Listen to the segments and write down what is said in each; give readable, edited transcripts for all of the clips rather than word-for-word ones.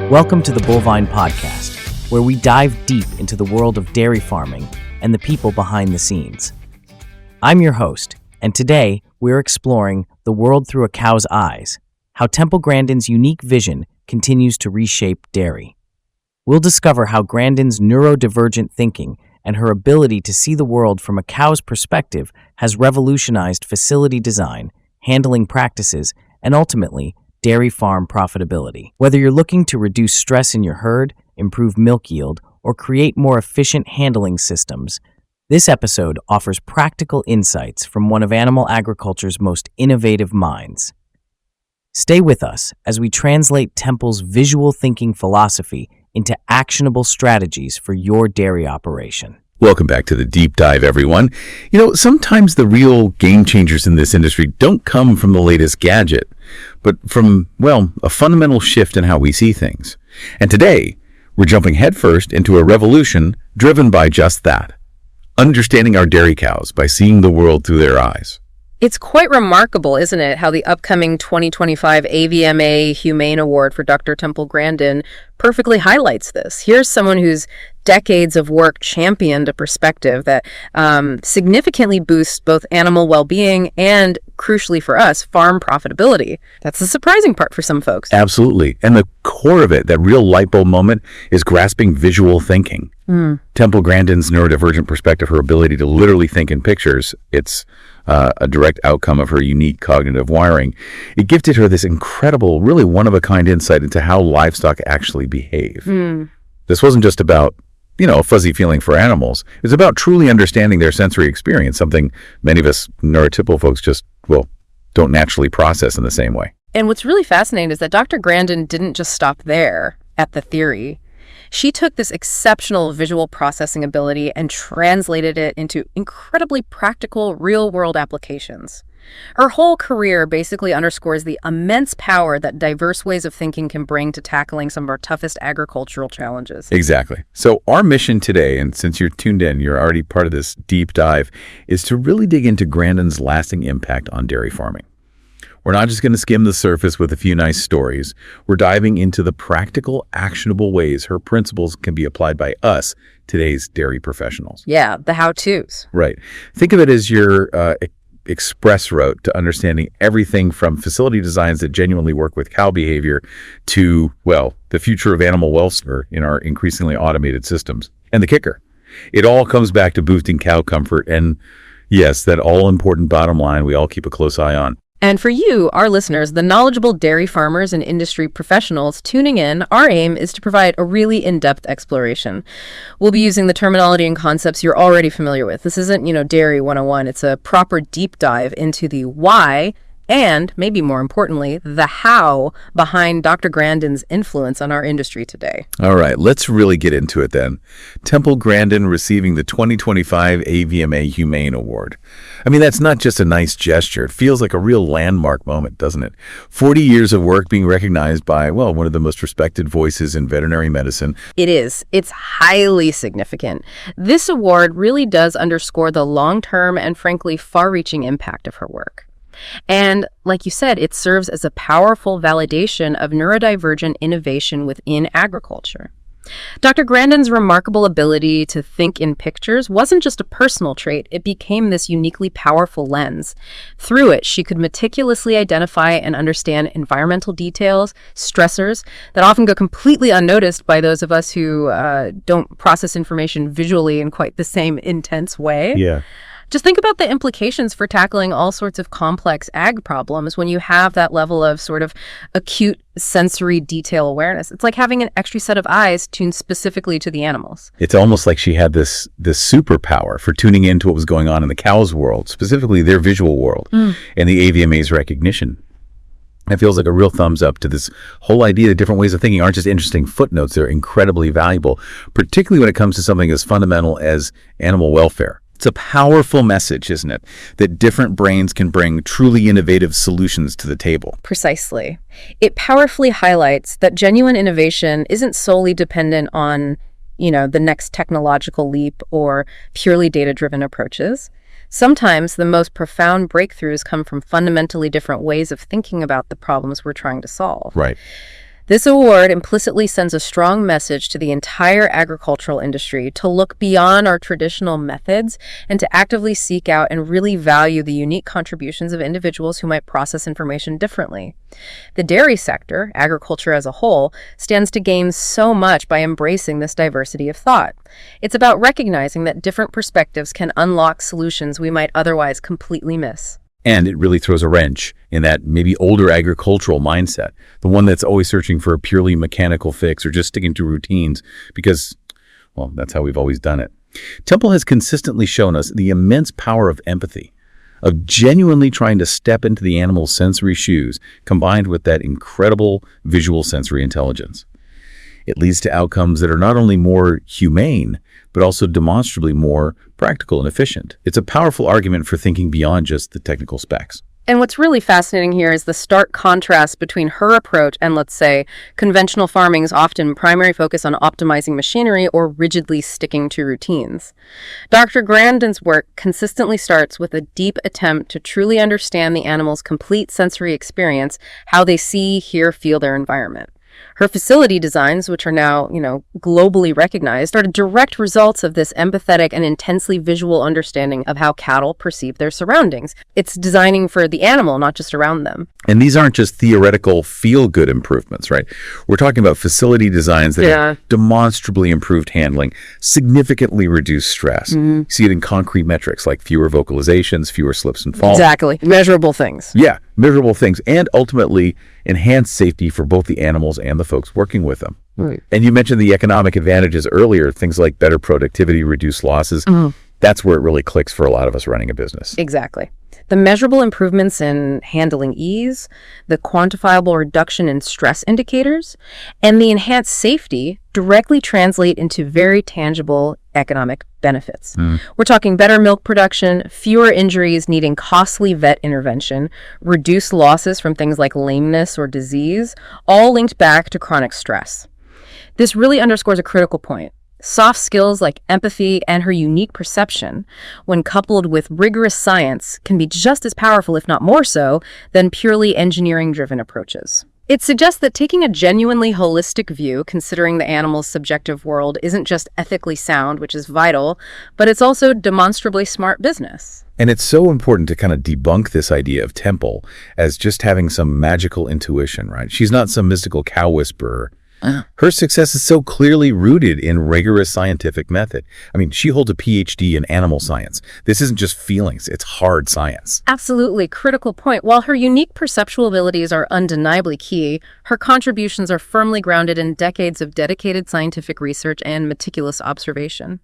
Welcome to the Bovine Podcast, where we dive deep into the world of dairy farming and the people behind the scenes. I'm your host, and today we're exploring the world through a cow's eyes, how Temple Grandin's unique vision continues to reshape dairy. We'll discover how Grandin's neurodivergent thinking and her ability to see the world from a cow's perspective has revolutionized facility design, handling practices, and ultimately, dairy farm profitability. Whether you're looking to reduce stress in your herd, improve milk yield, or create more efficient handling systems, this episode offers practical insights from one of animal agriculture's most innovative minds. Stay with us as we translate Temple's visual thinking philosophy into actionable strategies for your dairy operation. Welcome back to the deep dive, everyone. Sometimes the real game changers in this industry don't come from the latest gadget, but from, a fundamental shift in how we see things. And today, we're jumping headfirst into a revolution driven by just that, understanding our dairy cows by seeing the world through their eyes. It's quite remarkable, isn't it, how the upcoming 2025 AVMA Humane Award for Dr. Temple Grandin perfectly highlights this. Here's someone whose decades of work championed a perspective that significantly boosts both animal well-being and, crucially for us, farm profitability. That's the surprising part for some folks. Absolutely. And the core of it, that real light bulb moment, is grasping visual thinking. Temple Grandin's neurodivergent perspective, her ability to literally think in pictures, it's a direct outcome of her unique cognitive wiring. It gifted her this incredible, really one-of-a-kind insight into how livestock actually behave. This wasn't just about, a fuzzy feeling for animals. It was about truly understanding their sensory experience, something many of us neurotypical folks just, don't naturally process in the same way. And what's really fascinating is that Dr. Grandin didn't just stop there at the theory. She took this exceptional visual processing ability and translated it into incredibly practical, real-world applications. Her whole career basically underscores the immense power that diverse ways of thinking can bring to tackling some of our toughest agricultural challenges. Exactly. So our mission today, and since you're tuned in, you're already part of this deep dive, is to really dig into Grandin's lasting impact on dairy farming. We're not just going to skim the surface with a few nice stories. We're diving into the practical, actionable ways her principles can be applied by us, today's dairy professionals. Yeah, the how-tos. Right. Think of it as your express route to understanding everything from facility designs that genuinely work with cow behavior to, the future of animal welfare in our increasingly automated systems. And the kicker, it all comes back to boosting cow comfort and, yes, that all-important bottom line we all keep a close eye on. And for you, our listeners, the knowledgeable dairy farmers and industry professionals tuning in, our aim is to provide a really in-depth exploration. We'll be using the terminology and concepts you're already familiar with. This isn't, Dairy 101. It's a proper deep dive into the why and, maybe more importantly, the how behind Dr. Grandin's influence on our industry today. All right, let's really get into it then. Temple Grandin receiving the 2025 AVMA Humane Award. That's not just a nice gesture. It feels like a real landmark moment, doesn't it? 40 years of work being recognized by, one of the most respected voices in veterinary medicine. It is. It's highly significant. This award really does underscore the long-term and frankly far-reaching impact of her work. And like you said, it serves as a powerful validation of neurodivergent innovation within agriculture. Dr. Grandin's remarkable ability to think in pictures wasn't just a personal trait, it became this uniquely powerful lens. Through it, she could meticulously identify and understand environmental details, stressors that often go completely unnoticed by those of us who don't process information visually in quite the same intense way. Yeah. Just think about the implications for tackling all sorts of complex ag problems when you have that level of sort of acute sensory detail awareness. It's like having an extra set of eyes tuned specifically to the animals. It's almost like she had this superpower for tuning into what was going on in the cow's world, specifically their visual world, and the AVMA's recognition. It feels like a real thumbs up to this whole idea that different ways of thinking aren't just interesting footnotes, they're incredibly valuable, particularly when it comes to something as fundamental as animal welfare. It's a powerful message, isn't it? That different brains can bring truly innovative solutions to the table. Precisely. It powerfully highlights that genuine innovation isn't solely dependent on the next technological leap or purely data-driven approaches. Sometimes the most profound breakthroughs come from fundamentally different ways of thinking about the problems we're trying to solve. Right. This award implicitly sends a strong message to the entire agricultural industry to look beyond our traditional methods and to actively seek out and really value the unique contributions of individuals who might process information differently. The dairy sector, agriculture as a whole, stands to gain so much by embracing this diversity of thought. It's about recognizing that different perspectives can unlock solutions we might otherwise completely miss. And it really throws a wrench in that maybe older agricultural mindset, the one that's always searching for a purely mechanical fix or just sticking to routines because, well, that's how we've always done it. Temple has consistently shown us the immense power of empathy, of genuinely trying to step into the animal's sensory shoes, combined with that incredible visual sensory intelligence. It leads to outcomes that are not only more humane, but also demonstrably more practical and efficient. It's a powerful argument for thinking beyond just the technical specs. And what's really fascinating here is the stark contrast between her approach and, let's say, conventional farming's often primary focus on optimizing machinery or rigidly sticking to routines. Dr. Grandin's work consistently starts with a deep attempt to truly understand the animal's complete sensory experience, how they see, hear, feel their environment. Her facility designs, which are now, globally recognized, are direct results of this empathetic and intensely visual understanding of how cattle perceive their surroundings. It's designing for the animal, not just around them. And these aren't just theoretical feel-good improvements, right? We're talking about facility designs that have demonstrably improved handling, significantly reduced stress. You see it in concrete metrics like fewer vocalizations, fewer slips and falls. Exactly. Measurable things. Yeah, measurable things, and ultimately enhanced safety for both the animals and the folks working with them. Right. And you mentioned the economic advantages earlier, things like better productivity, reduced losses. That's where it really clicks for a lot of us running a business. Exactly. The measurable improvements in handling ease, the quantifiable reduction in stress indicators, and the enhanced safety directly translate into very tangible economic benefits. We're talking better milk production, fewer injuries needing costly vet intervention, reduced losses from things like lameness or disease, all linked back to chronic stress. This really underscores a critical point. Soft skills like empathy and her unique perception, when coupled with rigorous science, can be just as powerful, if not more so, than purely engineering-driven approaches. It suggests that taking a genuinely holistic view, considering the animal's subjective world, isn't just ethically sound, which is vital, but it's also demonstrably smart business. And it's so important to kind of debunk this idea of Temple as just having some magical intuition, right? She's not some mystical cow whisperer. Her success is so clearly rooted in rigorous scientific method. I mean, she holds a PhD in animal science. This isn't just feelings, it's hard science. Absolutely. Critical point. While her unique perceptual abilities are undeniably key, her contributions are firmly grounded in decades of dedicated scientific research and meticulous observation.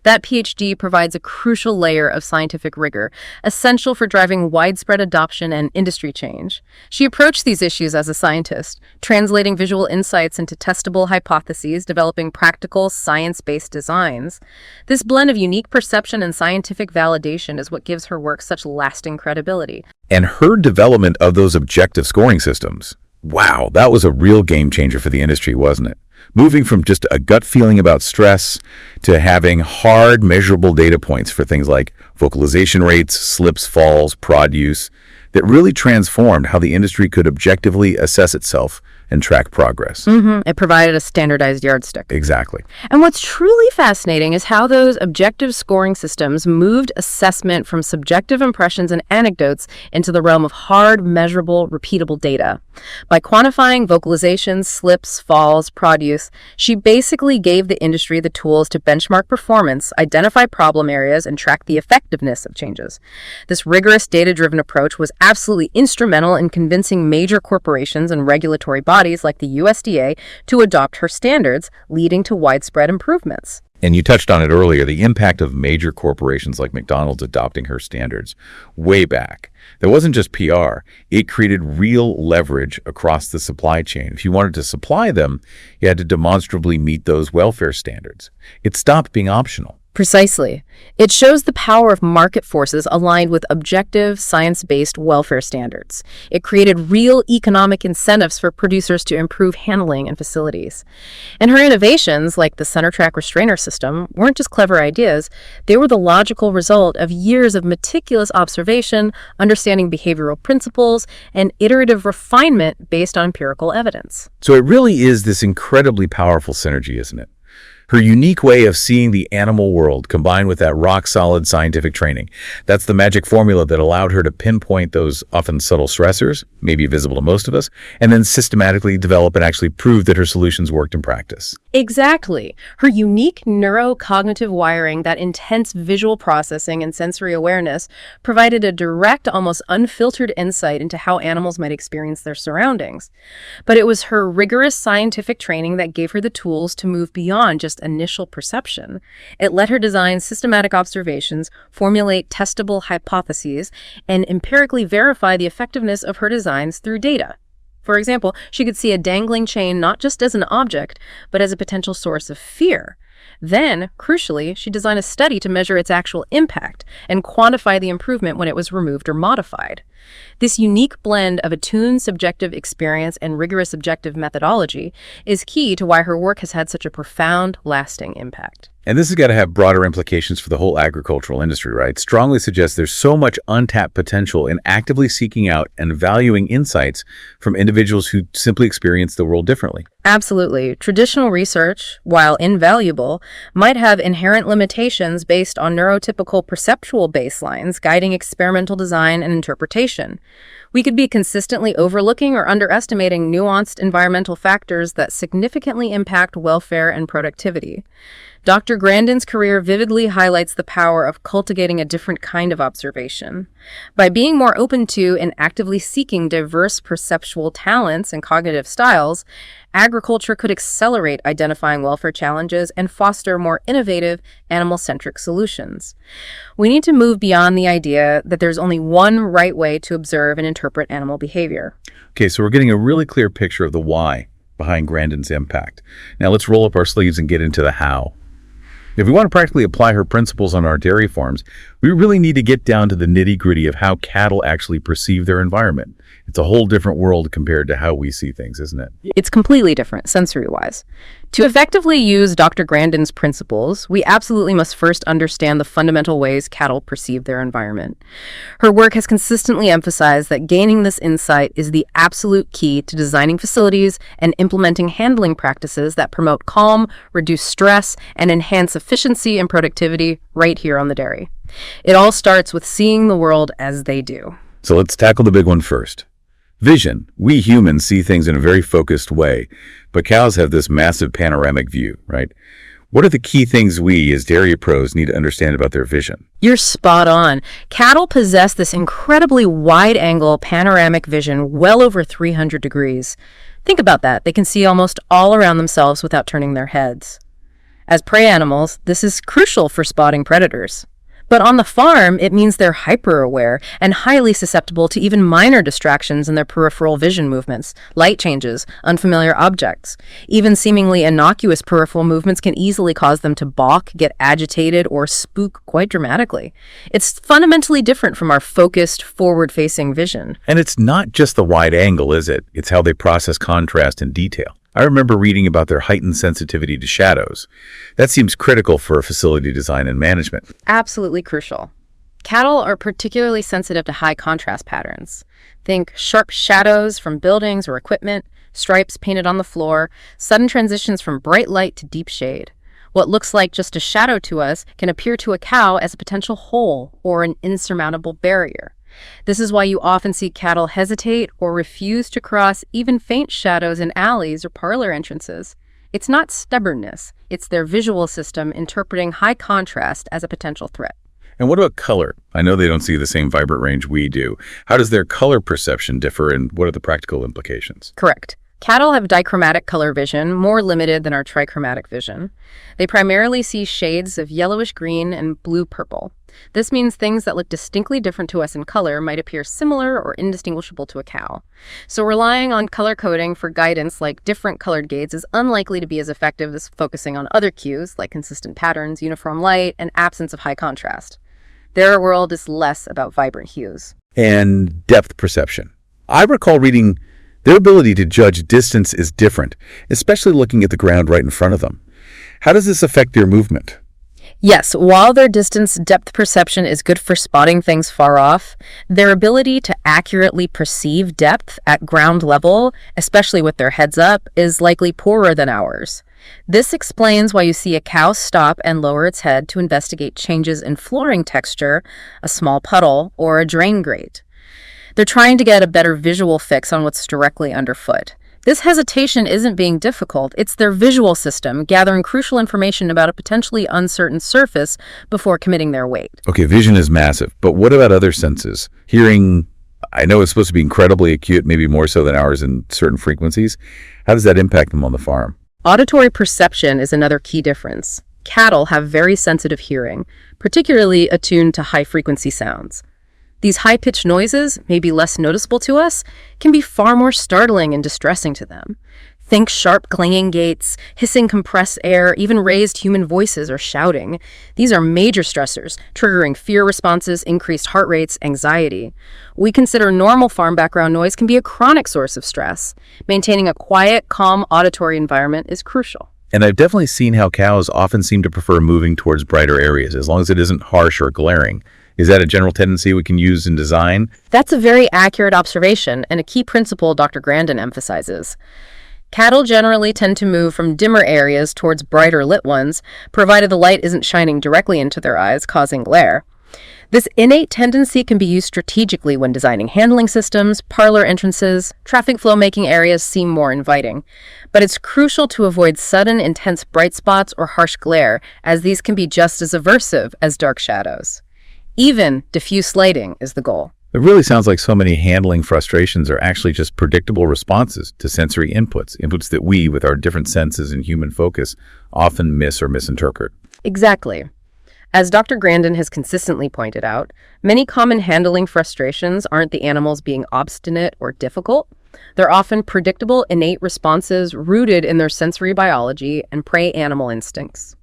That PhD provides a crucial layer of scientific rigor, essential for driving widespread adoption and industry change. She approached these issues as a scientist, translating visual insights into testable hypotheses, developing practical, science-based designs. This blend of unique perception and scientific validation is what gives her work such lasting credibility. And her development of those objective scoring systems, wow, that was a real game changer for the industry, wasn't it? Moving from just a gut feeling about stress to having hard, measurable data points for things like vocalization rates, slips, falls, prod use, that really transformed how the industry could objectively assess itself and track progress. It provided a standardized yardstick. Exactly. And what's truly fascinating is how those objective scoring systems moved assessment from subjective impressions and anecdotes into the realm of hard, measurable, repeatable data. By quantifying vocalizations, slips, falls, prod use, she basically gave the industry the tools to benchmark performance, identify problem areas, and track the effectiveness of changes. This rigorous data-driven approach was absolutely instrumental in convincing major corporations and regulatory bodies like the USDA to adopt her standards, leading to widespread improvements. And you touched on it earlier, the impact of major corporations like McDonald's adopting her standards way back. There wasn't just PR. It created real leverage across the supply chain. If you wanted to supply them, you had to demonstrably meet those welfare standards. It stopped being optional. Precisely. It shows the power of market forces aligned with objective, science-based welfare standards. It created real economic incentives for producers to improve handling and facilities. And her innovations, like the center track restrainer system, weren't just clever ideas. They were the logical result of years of meticulous observation, understanding behavioral principles, and iterative refinement based on empirical evidence. So it really is this incredibly powerful synergy, isn't it? Her unique way of seeing the animal world combined with that rock-solid scientific training. That's the magic formula that allowed her to pinpoint those often subtle stressors, maybe visible to most of us, and then systematically develop and actually prove that her solutions worked in practice. Exactly. Her unique neurocognitive wiring, that intense visual processing and sensory awareness, provided a direct, almost unfiltered insight into how animals might experience their surroundings. But it was her rigorous scientific training that gave her the tools to move beyond just initial perception. It let her design systematic observations, formulate testable hypotheses, and empirically verify the effectiveness of her designs through data. For example, she could see a dangling chain not just as an object, but as a potential source of fear. Then, crucially, she designed a study to measure its actual impact and quantify the improvement when it was removed or modified. This unique blend of attuned subjective experience and rigorous objective methodology is key to why her work has had such a profound, lasting impact. And this has got to have broader implications for the whole agricultural industry, right? Strongly suggests there's so much untapped potential in actively seeking out and valuing insights from individuals who simply experience the world differently. Absolutely. Traditional research, while invaluable, might have inherent limitations based on neurotypical perceptual baselines guiding experimental design and interpretation. We could be consistently overlooking or underestimating nuanced environmental factors that significantly impact welfare and productivity. Dr. Grandin's career vividly highlights the power of cultivating a different kind of observation. By being more open to and actively seeking diverse perceptual talents and cognitive styles, agriculture could accelerate identifying welfare challenges and foster more innovative, animal-centric solutions. We need to move beyond the idea that there's only one right way to observe and interpret animal behavior. Okay, so we're getting a really clear picture of the why behind Grandin's impact. Now let's roll up our sleeves and get into the how. If we want to practically apply her principles on our dairy farms, we really need to get down to the nitty-gritty of how cattle actually perceive their environment. It's a whole different world compared to how we see things, isn't it? It's completely different, sensory-wise. To effectively use Dr. Grandin's principles, we absolutely must first understand the fundamental ways cattle perceive their environment. Her work has consistently emphasized that gaining this insight is the absolute key to designing facilities and implementing handling practices that promote calm, reduce stress, and enhance efficiency and productivity right here on the dairy. It all starts with seeing the world as they do. So let's tackle the big one first. Vision. We humans see things in a very focused way, but cows have this massive panoramic view, right? What are the key things we, as dairy pros, need to understand about their vision? You're spot on. Cattle possess this incredibly wide-angle panoramic vision well over 300 degrees. Think about that. They can see almost all around themselves without turning their heads. As prey animals, this is crucial for spotting predators. But on the farm, it means they're hyper-aware and highly susceptible to even minor distractions in their peripheral vision movements, light changes, unfamiliar objects. Even seemingly innocuous peripheral movements can easily cause them to balk, get agitated, or spook quite dramatically. It's fundamentally different from our focused, forward-facing vision. And it's not just the wide angle, is it? It's how they process contrast and detail. I remember reading about their heightened sensitivity to shadows. That seems critical for facility design and management. Absolutely crucial. Cattle are particularly sensitive to high contrast patterns. Think sharp shadows from buildings or equipment, stripes painted on the floor, sudden transitions from bright light to deep shade. What looks like just a shadow to us can appear to a cow as a potential hole or an insurmountable barrier. This is why you often see cattle hesitate or refuse to cross even faint shadows in alleys or parlor entrances. It's not stubbornness, it's their visual system interpreting high contrast as a potential threat. And what about color? I know they don't see the same vibrant range we do. How does their color perception differ, and what are the practical implications? Correct. Cattle have dichromatic color vision, more limited than our trichromatic vision. They primarily see shades of yellowish green and blue-purple. This means things that look distinctly different to us in color might appear similar or indistinguishable to a cow. So relying on color coding for guidance like different colored gates is unlikely to be as effective as focusing on other cues like consistent patterns, uniform light, and absence of high contrast. Their world is less about vibrant hues. And depth perception. I recall reading their ability to judge distance is different, especially looking at the ground right in front of them. How does this affect their movement? Yes, while their distance depth perception is good for spotting things far off, their ability to accurately perceive depth at ground level, especially with their heads up, is likely poorer than ours. This explains why you see a cow stop and lower its head to investigate changes in flooring texture, a small puddle, or a drain grate. They're trying to get a better visual fix on what's directly underfoot. This hesitation isn't being difficult, it's their visual system gathering crucial information about a potentially uncertain surface before committing their weight. Okay, vision is massive, but what about other senses? Hearing, I know it's supposed to be incredibly acute, maybe more so than ours in certain frequencies. How does that impact them on the farm? Auditory perception is another key difference. Cattle have very sensitive hearing, particularly attuned to high-frequency sounds. These high-pitched noises, maybe less noticeable to us, can be far more startling and distressing to them. Think sharp clanging gates, hissing compressed air, even raised human voices or shouting. These are major stressors, triggering fear responses, increased heart rates, anxiety. We consider normal farm background noise can be a chronic source of stress. Maintaining a quiet, calm auditory environment is crucial. And I've definitely seen how cows often seem to prefer moving towards brighter areas, as long as it isn't harsh or glaring. Is that a general tendency we can use in design? That's a very accurate observation and a key principle Dr. Grandin emphasizes. Cattle generally tend to move from dimmer areas towards brighter lit ones, provided the light isn't shining directly into their eyes, causing glare. This innate tendency can be used strategically when designing handling systems, parlor entrances, traffic flow, making areas seem more inviting. But it's crucial to avoid sudden, intense bright spots or harsh glare, as these can be just as aversive as dark shadows. Even diffuse lighting is the goal. It really sounds like so many handling frustrations are actually just predictable responses to sensory inputs that we, with our different senses and human focus, often miss or misinterpret. Exactly. As Dr. Grandin has consistently pointed out, many common handling frustrations aren't the animals being obstinate or difficult. They're often predictable, innate responses rooted in their sensory biology and prey animal instincts.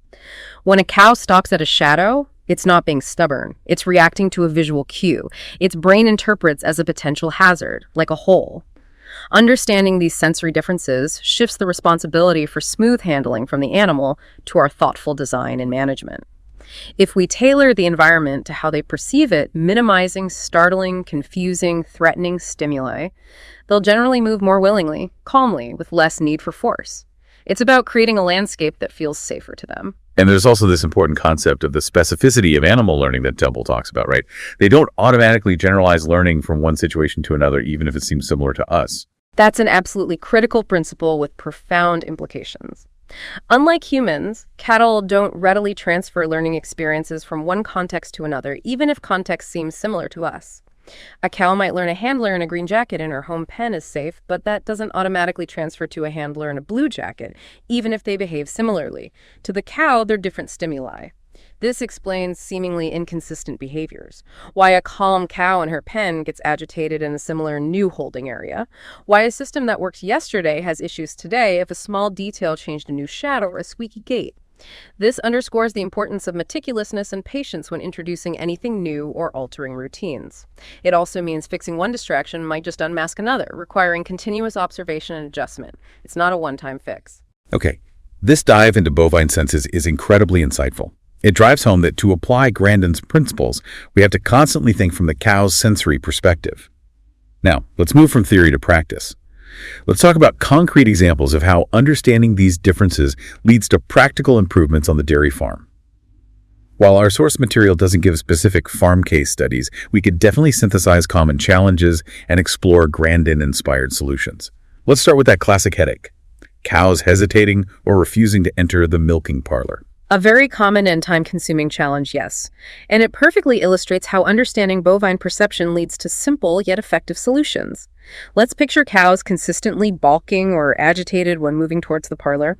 When a cow stalks at a shadow, it's not being stubborn. It's reacting to a visual cue. Its brain interprets as a potential hazard, like a hole. Understanding these sensory differences shifts the responsibility for smooth handling from the animal to our thoughtful design and management. If we tailor the environment to how they perceive it, minimizing startling, confusing, threatening stimuli, they'll generally move more willingly, calmly, with less need for force. It's about creating a landscape that feels safer to them. And there's also this important concept of the specificity of animal learning that Temple talks about, right? They don't automatically generalize learning from one situation to another, even if it seems similar to us. That's an absolutely critical principle with profound implications. Unlike humans, cattle don't readily transfer learning experiences from one context to another, even if context seems similar to us. A cow might learn a handler in a green jacket in her home pen is safe, but that doesn't automatically transfer to a handler in a blue jacket, even if they behave similarly. To the cow, they're different stimuli. This explains seemingly inconsistent behaviors. Why a calm cow in her pen gets agitated in a similar new holding area. Why a system that worked yesterday has issues today if a small detail changed a new shadow or a squeaky gate. This underscores the importance of meticulousness and patience when introducing anything new or altering routines. It also means fixing one distraction might just unmask another, requiring continuous observation and adjustment. It's not a one-time fix. Okay, this dive into bovine senses is incredibly insightful. It drives home that to apply Grandin's principles, we have to constantly think from the cow's sensory perspective. Now, let's move from theory to practice. Let's talk about concrete examples of how understanding these differences leads to practical improvements on the dairy farm. While our source material doesn't give specific farm case studies, we could definitely synthesize common challenges and explore Grandin-inspired solutions. Let's start with that classic headache: cows hesitating or refusing to enter the milking parlor. A very common and time-consuming challenge, yes. And it perfectly illustrates how understanding bovine perception leads to simple yet effective solutions. Let's picture cows consistently balking or agitated when moving towards the parlor.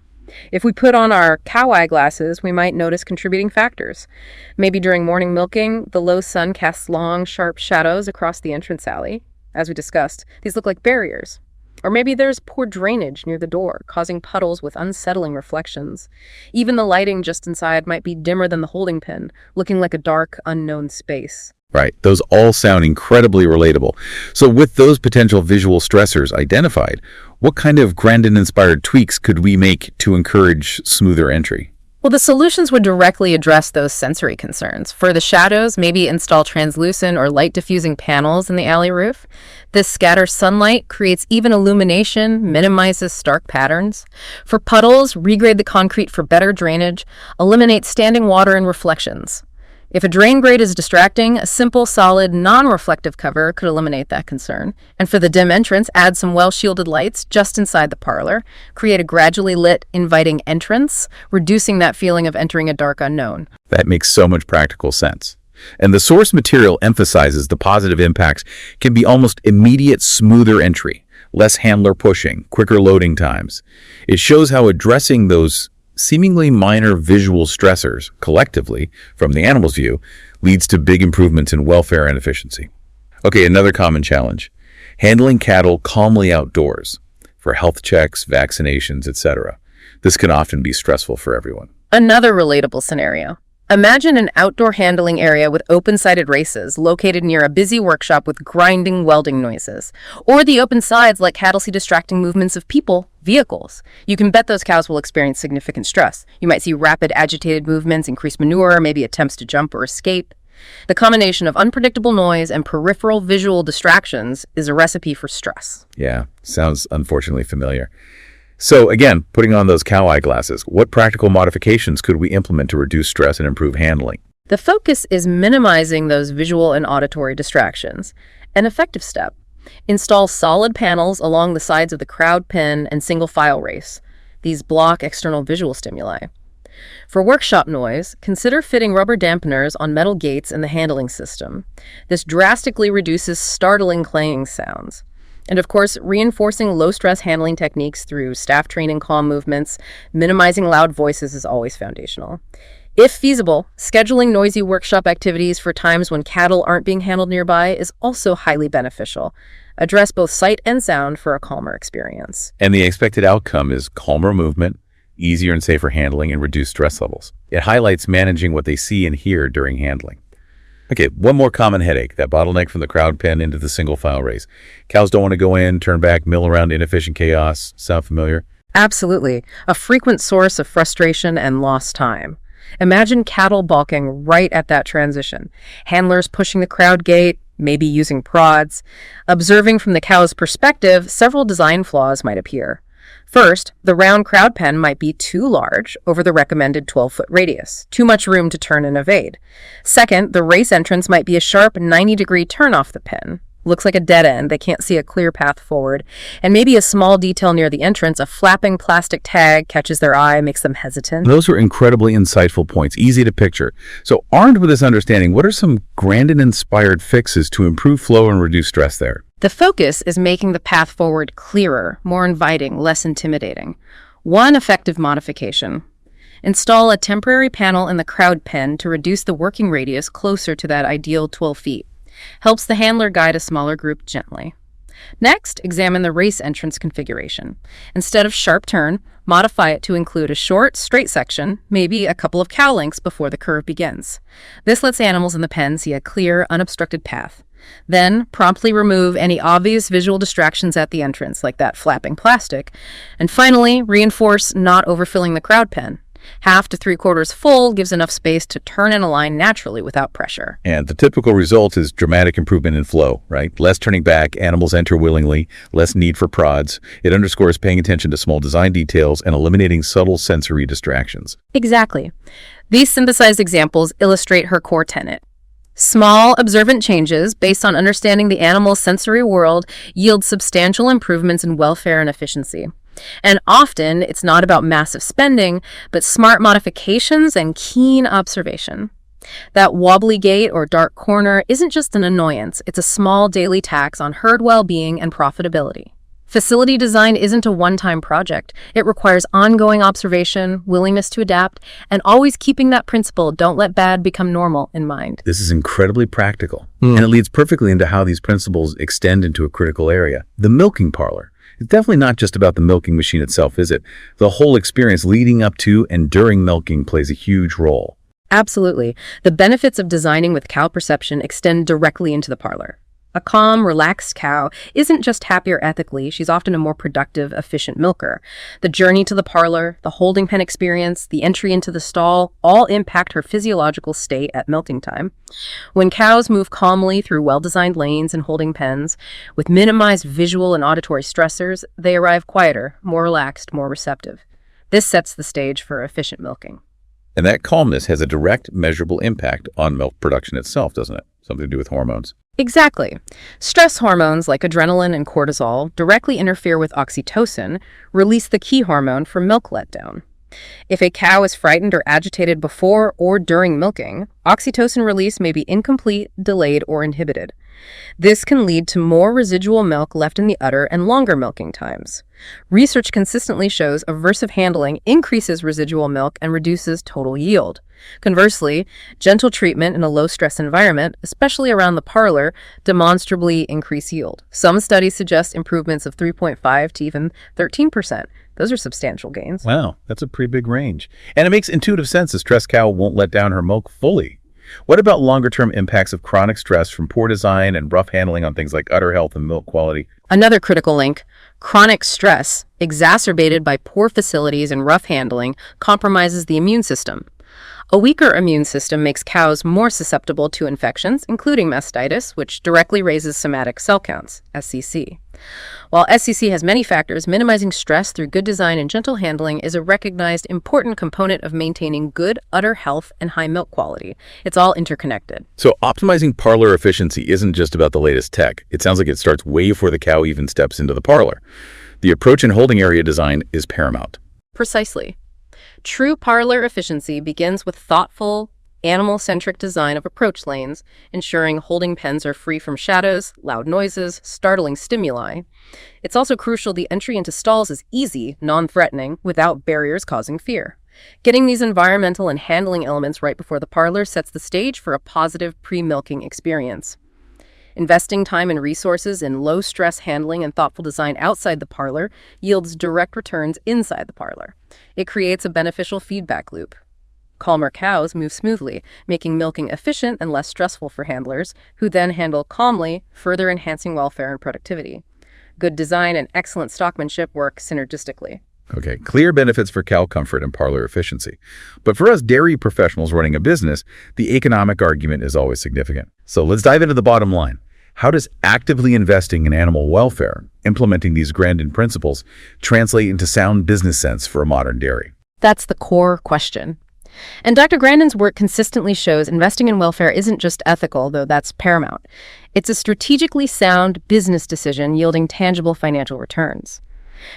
If we put on our cow eye glasses, we might notice contributing factors. Maybe during morning milking, the low sun casts long, sharp shadows across the entrance alley. As we discussed, these look like barriers. Or maybe there's poor drainage near the door, causing puddles with unsettling reflections. Even the lighting just inside might be dimmer than the holding pen, looking like a dark, unknown space. Right. Those all sound incredibly relatable. So with those potential visual stressors identified, what kind of Grandin-inspired tweaks could we make to encourage smoother entry? Well, the solutions would directly address those sensory concerns. For the shadows, maybe install translucent or light diffusing panels in the alley roof. This scatters sunlight, creates even illumination, minimizes stark patterns. For puddles, regrade the concrete for better drainage, eliminate standing water and reflections. If a drain grate is distracting, a simple, solid, non-reflective cover could eliminate that concern. And for the dim entrance, add some well-shielded lights just inside the parlor. Create a gradually lit, inviting entrance, reducing that feeling of entering a dark unknown. That makes so much practical sense. And the source material emphasizes the positive impacts can be almost immediate, smoother entry, less handler pushing, quicker loading times. It shows how addressing those seemingly minor visual stressors collectively, from the animal's view, leads to big improvements in welfare and efficiency. Okay, another common challenge: handling cattle calmly outdoors for health checks, vaccinations, etc. This can often be stressful for everyone. Another relatable scenario. Imagine an outdoor handling area with open-sided races located near a busy workshop with grinding welding noises. Or the open sides let cattle see distracting movements of people, vehicles. You can bet those cows will experience significant stress. You might see rapid, agitated movements, increased manure, maybe attempts to jump or escape. The combination of unpredictable noise and peripheral visual distractions is a recipe for stress. Yeah, sounds unfortunately familiar. So again, putting on those cow eye glasses, what practical modifications could we implement to reduce stress and improve handling? The focus is minimizing those visual and auditory distractions. An effective step: install solid panels along the sides of the crowd pen and single file race. These block external visual stimuli. For workshop noise, consider fitting rubber dampeners on metal gates in the handling system. This drastically reduces startling clanging sounds. And of course, reinforcing low-stress handling techniques through staff training calm movements, minimizing loud voices is always foundational. If feasible, scheduling noisy workshop activities for times when cattle aren't being handled nearby is also highly beneficial. Address both sight and sound for a calmer experience. And the expected outcome is calmer movement, easier and safer handling, and reduced stress levels. It highlights managing what they see and hear during handling. Okay, one more common headache: that bottleneck from the crowd pen into the single file race. Cows don't want to go in, turn back, mill around inefficient chaos. Sound familiar? Absolutely. A frequent source of frustration and lost time. Imagine cattle balking right at that transition. Handlers pushing the crowd gate, maybe using prods. Observing from the cow's perspective, several design flaws might appear. First, the round crowd pen might be too large over the recommended 12-foot radius, too much room to turn and evade. Second, the race entrance might be a sharp 90-degree turn off the pen. Looks like a dead end, they can't see a clear path forward. And maybe a small detail near the entrance, a flapping plastic tag, catches their eye, makes them hesitant. Those are incredibly insightful points, easy to picture. So armed with this understanding, what are some Grandin-inspired fixes to improve flow and reduce stress there? The focus is making the path forward clearer, more inviting, less intimidating. One effective modification: install a temporary panel in the crowd pen to reduce the working radius closer to that ideal 12 feet. Helps the handler guide a smaller group gently. Next, examine the race entrance configuration. Instead of sharp turn, modify it to include a short, straight section, maybe a couple of cow lengths before the curve begins. This lets animals in the pen see a clear, unobstructed path. Then, promptly remove any obvious visual distractions at the entrance, like that flapping plastic. And finally, reinforce not overfilling the crowd pen. Half to 3/4 full gives enough space to turn and align naturally without pressure. And the typical result is dramatic improvement in flow, right? Less turning back, animals enter willingly, less need for prods. It underscores paying attention to small design details and eliminating subtle sensory distractions. Exactly. These synthesized examples illustrate her core tenet. Small, observant changes based on understanding the animal's sensory world yield substantial improvements in welfare and efficiency. And often, it's not about massive spending, but smart modifications and keen observation. That wobbly gait or dark corner isn't just an annoyance, it's a small daily tax on herd well-being and profitability. Facility design isn't a one-time project. It requires ongoing observation, willingness to adapt, and always keeping that principle, don't let bad become normal, in mind. This is incredibly practical, and it leads perfectly into how these principles extend into a critical area, the milking parlor. It's definitely not just about the milking machine itself, is it? The whole experience leading up to and during milking plays a huge role. Absolutely. The benefits of designing with cow perception extend directly into the parlor. A calm, relaxed cow isn't just happier ethically, she's often a more productive, efficient milker. The journey to the parlor, the holding pen experience, the entry into the stall, all impact her physiological state at milking time. When cows move calmly through well-designed lanes and holding pens, with minimized visual and auditory stressors, they arrive quieter, more relaxed, more receptive. This sets the stage for efficient milking. And that calmness has a direct, measurable impact on milk production itself, doesn't it? Something to do with hormones. Exactly. Stress hormones like adrenaline and cortisol directly interfere with oxytocin, release the key hormone for milk letdown. If a cow is frightened or agitated before or during milking, oxytocin release may be incomplete, delayed, or inhibited. This can lead to more residual milk left in the udder and longer milking times. Research consistently shows aversive handling increases residual milk and reduces total yield. Conversely, gentle treatment in a low-stress environment, especially around the parlor, demonstrably increase yield. Some studies suggest improvements of 3.5 to even 13%. Those are substantial gains. Wow, that's a pretty big range. And it makes intuitive sense. A stressed cow won't let down her milk fully. What about longer-term impacts of chronic stress from poor design and rough handling on things like udder health and milk quality? Another critical link, chronic stress, exacerbated by poor facilities and rough handling, compromises the immune system. A weaker immune system makes cows more susceptible to infections, including mastitis, which directly raises somatic cell counts, SCC. While SCC has many factors, minimizing stress through good design and gentle handling is a recognized important component of maintaining good udder health and high milk quality. It's all interconnected. So optimizing parlor efficiency isn't just about the latest tech. It sounds like it starts way before the cow even steps into the parlor. The approach and holding area design is paramount. Precisely. True parlor efficiency begins with thoughtful, animal-centric design of approach lanes, ensuring holding pens are free from shadows, loud noises, startling stimuli. It's also crucial the entry into stalls is easy, non-threatening, without barriers causing fear. Getting these environmental and handling elements right before the parlor sets the stage for a positive pre-milking experience. Investing time and resources in low-stress handling and thoughtful design outside the parlor yields direct returns inside the parlor. It creates a beneficial feedback loop. Calmer cows move smoothly, making milking efficient and less stressful for handlers, who then handle calmly, further enhancing welfare and productivity. Good design and excellent stockmanship work synergistically. Okay, clear benefits for cow comfort and parlor efficiency. But for us dairy professionals running a business, the economic argument is always significant. So let's dive into the bottom line. How does actively investing in animal welfare, implementing these Grandin principles, translate into sound business sense for a modern dairy? That's the core question. And Dr. Grandin's work consistently shows investing in welfare isn't just ethical, though that's paramount. It's a strategically sound business decision yielding tangible financial returns.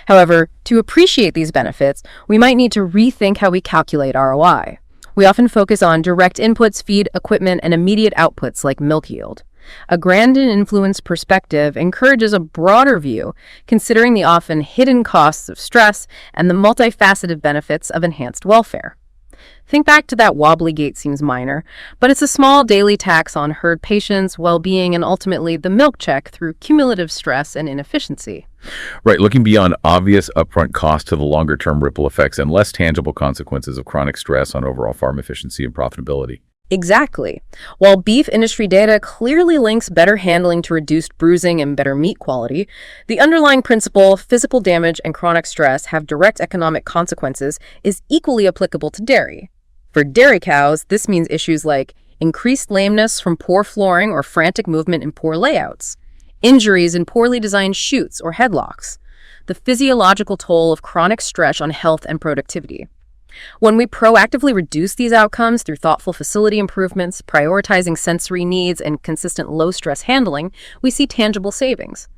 However, to appreciate these benefits, we might need to rethink how we calculate ROI. We often focus on direct inputs, feed, equipment, and immediate outputs like milk yield. A Grandin-influenced perspective encourages a broader view, considering the often hidden costs of stress and the multifaceted benefits of enhanced welfare. Think back to that wobbly gait seems minor, but it's a small daily tax on herd patience, well-being, and ultimately the milk check through cumulative stress and inefficiency. Right, looking beyond obvious upfront costs to the longer-term ripple effects and less tangible consequences of chronic stress on overall farm efficiency and profitability. Exactly. While beef industry data clearly links better handling to reduced bruising and better meat quality, the underlying principle, physical damage and chronic stress have direct economic consequences, is equally applicable to dairy. For dairy cows, this means issues like increased lameness from poor flooring or frantic movement in poor layouts, injuries in poorly designed chutes or headlocks, the physiological toll of chronic stress on health and productivity. When we proactively reduce these outcomes through thoughtful facility improvements, prioritizing sensory needs, and consistent low-stress handling, we see tangible savings.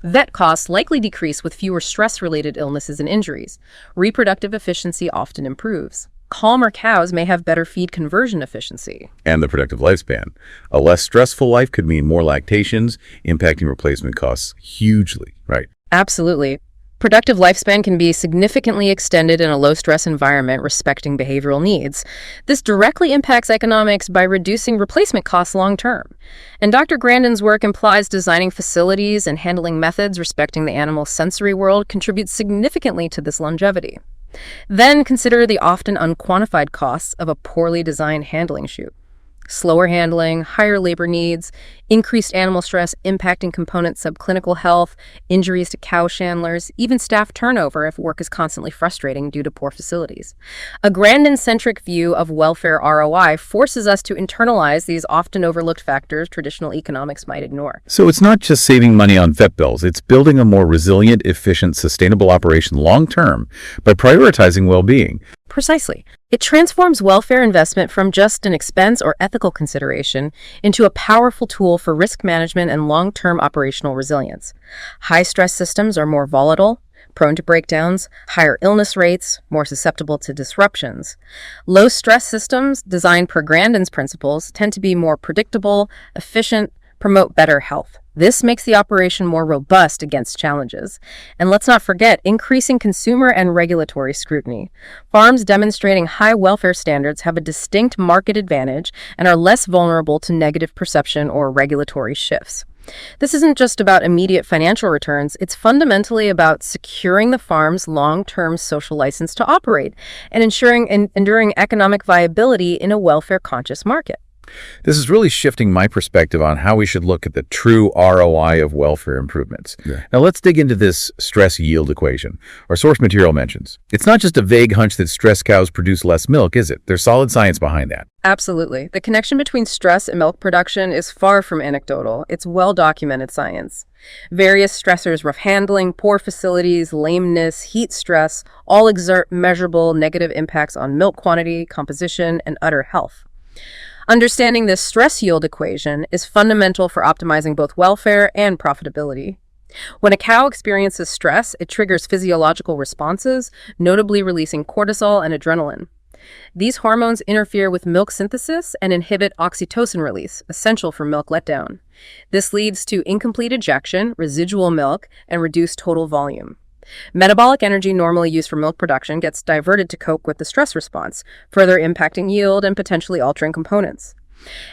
Vet costs likely decrease with fewer stress-related illnesses and injuries. Reproductive efficiency often improves. Calmer cows may have better feed conversion efficiency. And the productive lifespan. A less stressful life could mean more lactations, impacting replacement costs hugely, right? Absolutely. Productive lifespan can be significantly extended in a low-stress environment respecting behavioral needs. This directly impacts economics by reducing replacement costs long-term. And Dr. Grandin's work implies designing facilities and handling methods respecting the animal's sensory world contributes significantly to this longevity. Then consider the often unquantified costs of a poorly designed handling chute. Slower handling, higher labor needs, increased animal stress impacting component subclinical health, injuries to cow chandlers, even staff turnover if work is constantly frustrating due to poor facilities. A Grandin-centric view of welfare ROI forces us to internalize these often overlooked factors traditional economics might ignore. So it's not just saving money on vet bills, it's building a more resilient, efficient, sustainable operation long-term by prioritizing well-being. Precisely. It transforms welfare investment from just an expense or ethical consideration into a powerful tool for risk management and long-term operational resilience. High-stress systems are more volatile, prone to breakdowns, higher illness rates, more susceptible to disruptions. Low-stress systems, designed per Grandin's principles, tend to be more predictable, efficient, promote better health. This makes the operation more robust against challenges. And let's not forget increasing consumer and regulatory scrutiny. Farms demonstrating high welfare standards have a distinct market advantage and are less vulnerable to negative perception or regulatory shifts. This isn't just about immediate financial returns, it's fundamentally about securing the farm's long-term social license to operate and ensuring enduring economic viability in a welfare-conscious market. This is really shifting my perspective on how we should look at the true ROI of welfare improvements. Yeah. Now let's dig into this stress yield equation. Our source material mentions. It's not just a vague hunch that stressed cows produce less milk, is it? There's solid science behind that. Absolutely. The connection between stress and milk production is far from anecdotal. It's well-documented science. Various stressors, rough handling, poor facilities, lameness, heat stress, all exert measurable negative impacts on milk quantity, composition, and udder health. Understanding this stress yield equation is fundamental for optimizing both welfare and profitability. When a cow experiences stress, it triggers physiological responses, notably releasing cortisol and adrenaline. These hormones interfere with milk synthesis and inhibit oxytocin release, essential for milk letdown. This leads to incomplete ejection, residual milk, and reduced total volume. Metabolic energy normally used for milk production gets diverted to cope with the stress response, further impacting yield and potentially altering components.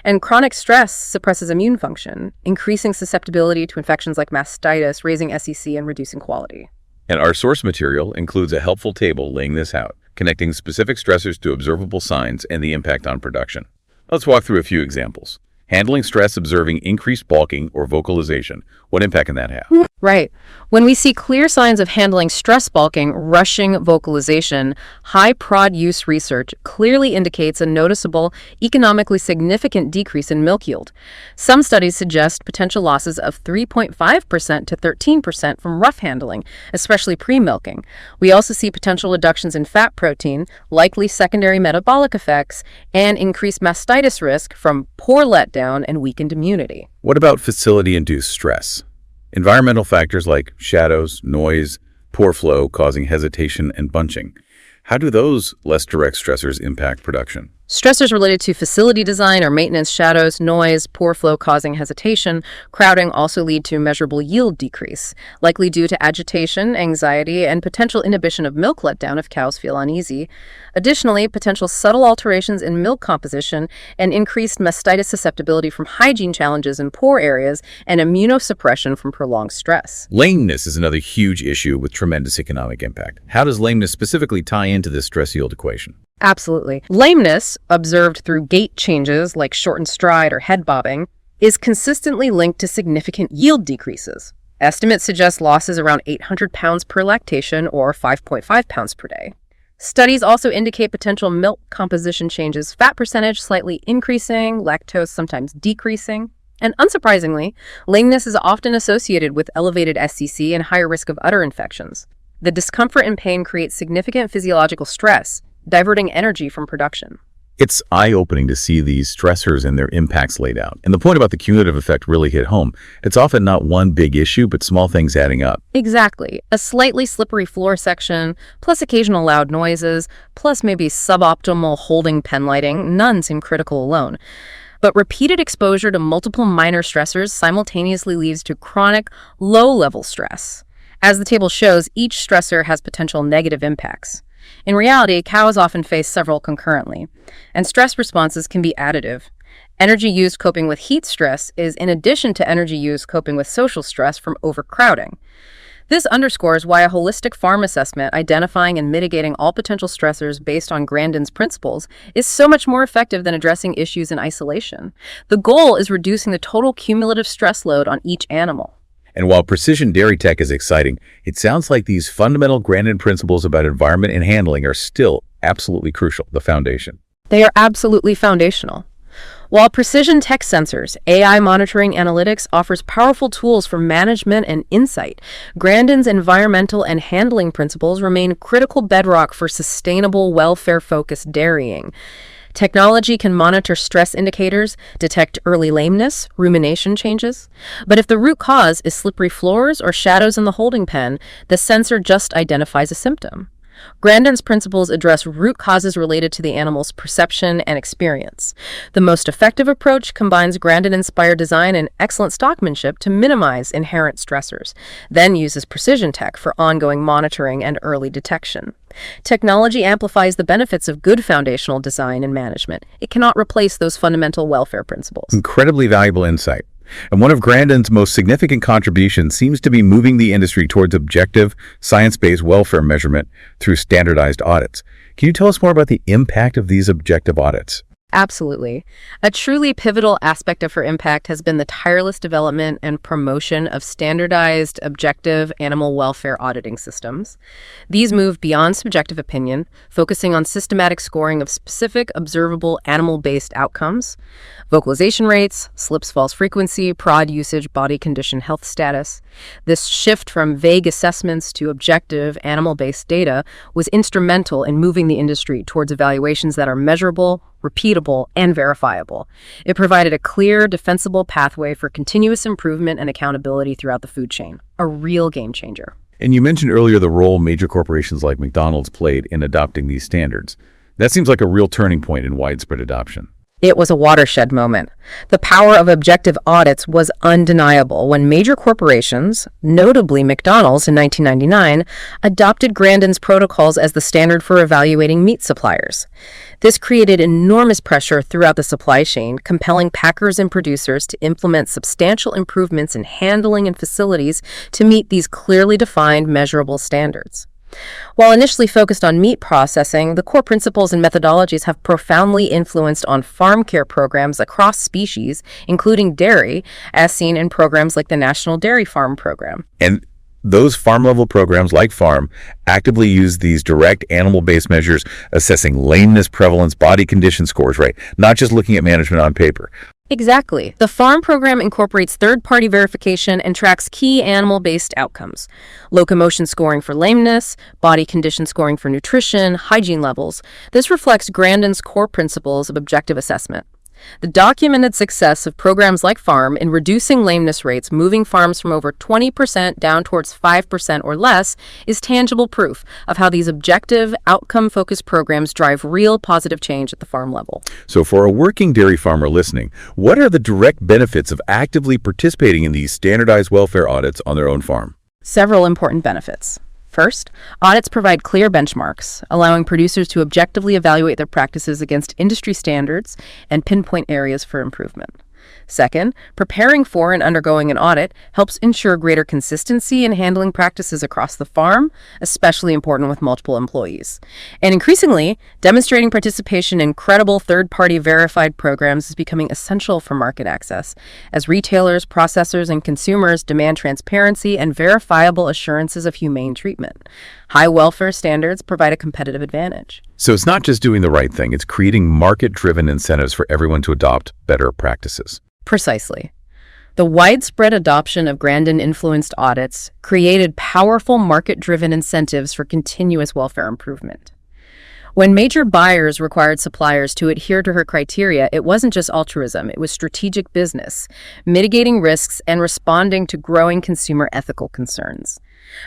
And chronic stress suppresses immune function, increasing susceptibility to infections like mastitis, raising SEC, and reducing quality. And our source material includes a helpful table laying this out, connecting specific stressors to observable signs and the impact on production. Let's walk through a few examples. Handling stress, observing increased balking or vocalization. What impact can that have? Right. When we see clear signs of handling stress balking, rushing vocalization, high prod use research clearly indicates a noticeable, economically significant decrease in milk yield. Some studies suggest potential losses of 3.5% to 13% from rough handling, especially pre-milking. We also see potential reductions in fat protein, likely secondary metabolic effects, and increased mastitis risk from poor letdown and weakened immunity. What about facility-induced stress? Environmental factors like shadows, noise, poor flow causing hesitation and bunching. How do those less direct stressors impact production? Stressors related to facility design or maintenance, shadows, noise, poor flow causing hesitation, crowding also lead to measurable yield decrease, likely due to agitation, anxiety, and potential inhibition of milk letdown if cows feel uneasy. Additionally, potential subtle alterations in milk composition and increased mastitis susceptibility from hygiene challenges in poor areas and immunosuppression from prolonged stress. Lameness is another huge issue with tremendous economic impact. How does lameness specifically tie into this stress yield equation? Absolutely. Lameness, observed through gait changes like shortened stride or head bobbing, is consistently linked to significant yield decreases. Estimates suggest losses around 800 pounds per lactation or 5.5 pounds per day. Studies also indicate potential milk composition changes, fat percentage slightly increasing, lactose sometimes decreasing. And unsurprisingly, lameness is often associated with elevated SEC and higher risk of udder infections. The discomfort and pain create significant physiological stress, diverting energy from production. It's eye-opening to see these stressors and their impacts laid out. And the point about the cumulative effect really hit home. It's often not one big issue, but small things adding up. Exactly. A slightly slippery floor section, plus occasional loud noises, plus maybe suboptimal holding pen lighting, none seem critical alone. But repeated exposure to multiple minor stressors simultaneously leads to chronic, low-level stress. As the table shows, each stressor has potential negative impacts. In reality, cows often face several concurrently, and stress responses can be additive. Energy used coping with heat stress is in addition to energy used coping with social stress from overcrowding. This underscores why a holistic farm assessment identifying and mitigating all potential stressors based on Grandin's principles is so much more effective than addressing issues in isolation. The goal is reducing the total cumulative stress load on each animal. And while precision dairy tech is exciting, it sounds like these fundamental Grandin principles about environment and handling are still absolutely crucial, the foundation. They are absolutely foundational. While precision tech sensors, AI monitoring analytics offers powerful tools for management and insight, Grandin's environmental and handling principles remain critical bedrock for sustainable, welfare-focused dairying. Technology can monitor stress indicators, detect early lameness, rumination changes. But if the root cause is slippery floors or shadows in the holding pen, the sensor just identifies a symptom. Grandin's principles address root causes related to the animal's perception and experience. The most effective approach combines Grandin-inspired design and excellent stockmanship to minimize inherent stressors, then uses precision tech for ongoing monitoring and early detection. Technology amplifies the benefits of good foundational design and management. It cannot replace those fundamental welfare principles. Incredibly valuable insight. And one of Grandin's most significant contributions seems to be moving the industry towards objective, science-based welfare measurement through standardized audits. Can you tell us more about the impact of these objective audits? Absolutely. A truly pivotal aspect of her impact has been the tireless development and promotion of standardized, objective animal welfare auditing systems. These move beyond subjective opinion, focusing on systematic scoring of specific, observable, animal-based outcomes, vocalization rates, slips falls frequency, prod usage, body condition health status. This shift from vague assessments to objective, animal-based data was instrumental in moving the industry towards evaluations that are measurable, repeatable, and verifiable. It provided a clear, defensible pathway for continuous improvement and accountability throughout the food chain. A real game changer. And you mentioned earlier the role major corporations like McDonald's played in adopting these standards. That seems like a real turning point in widespread adoption. It was a watershed moment. The power of objective audits was undeniable when major corporations, notably McDonald's in 1999, adopted Grandin's protocols as the standard for evaluating meat suppliers. This created enormous pressure throughout the supply chain, compelling packers and producers to implement substantial improvements in handling and facilities to meet these clearly defined, measurable standards. While initially focused on meat processing, the core principles and methodologies have profoundly influenced on farm care programs across species, including dairy, as seen in programs like the National Dairy Farm Program. And those farm-level programs like FARM actively use these direct animal-based measures, assessing lameness, prevalence, body condition scores, right? Not just looking at management on paper. Exactly. The farm program incorporates third-party verification and tracks key animal-based outcomes. Locomotion scoring for lameness, body condition scoring for nutrition, hygiene levels. This reflects Grandin's core principles of objective assessment. The documented success of programs like FARM in reducing lameness rates, moving farms from over 20% down towards 5% or less, is tangible proof of how these objective, outcome-focused programs drive real positive change at the farm level. So for a working dairy farmer listening, what are the direct benefits of actively participating in these standardized welfare audits on their own farm? Several important benefits. First, audits provide clear benchmarks, allowing producers to objectively evaluate their practices against industry standards and pinpoint areas for improvement. Second, preparing for and undergoing an audit helps ensure greater consistency in handling practices across the farm, especially important with multiple employees. And increasingly, demonstrating participation in credible third-party verified programs is becoming essential for market access, as retailers, processors, and consumers demand transparency and verifiable assurances of humane treatment. High welfare standards provide a competitive advantage. So it's not just doing the right thing, it's creating market-driven incentives for everyone to adopt better practices. Precisely. The widespread adoption of Grandin-influenced audits created powerful market-driven incentives for continuous welfare improvement. When major buyers required suppliers to adhere to her criteria, it wasn't just altruism, it was strategic business, mitigating risks and responding to growing consumer ethical concerns.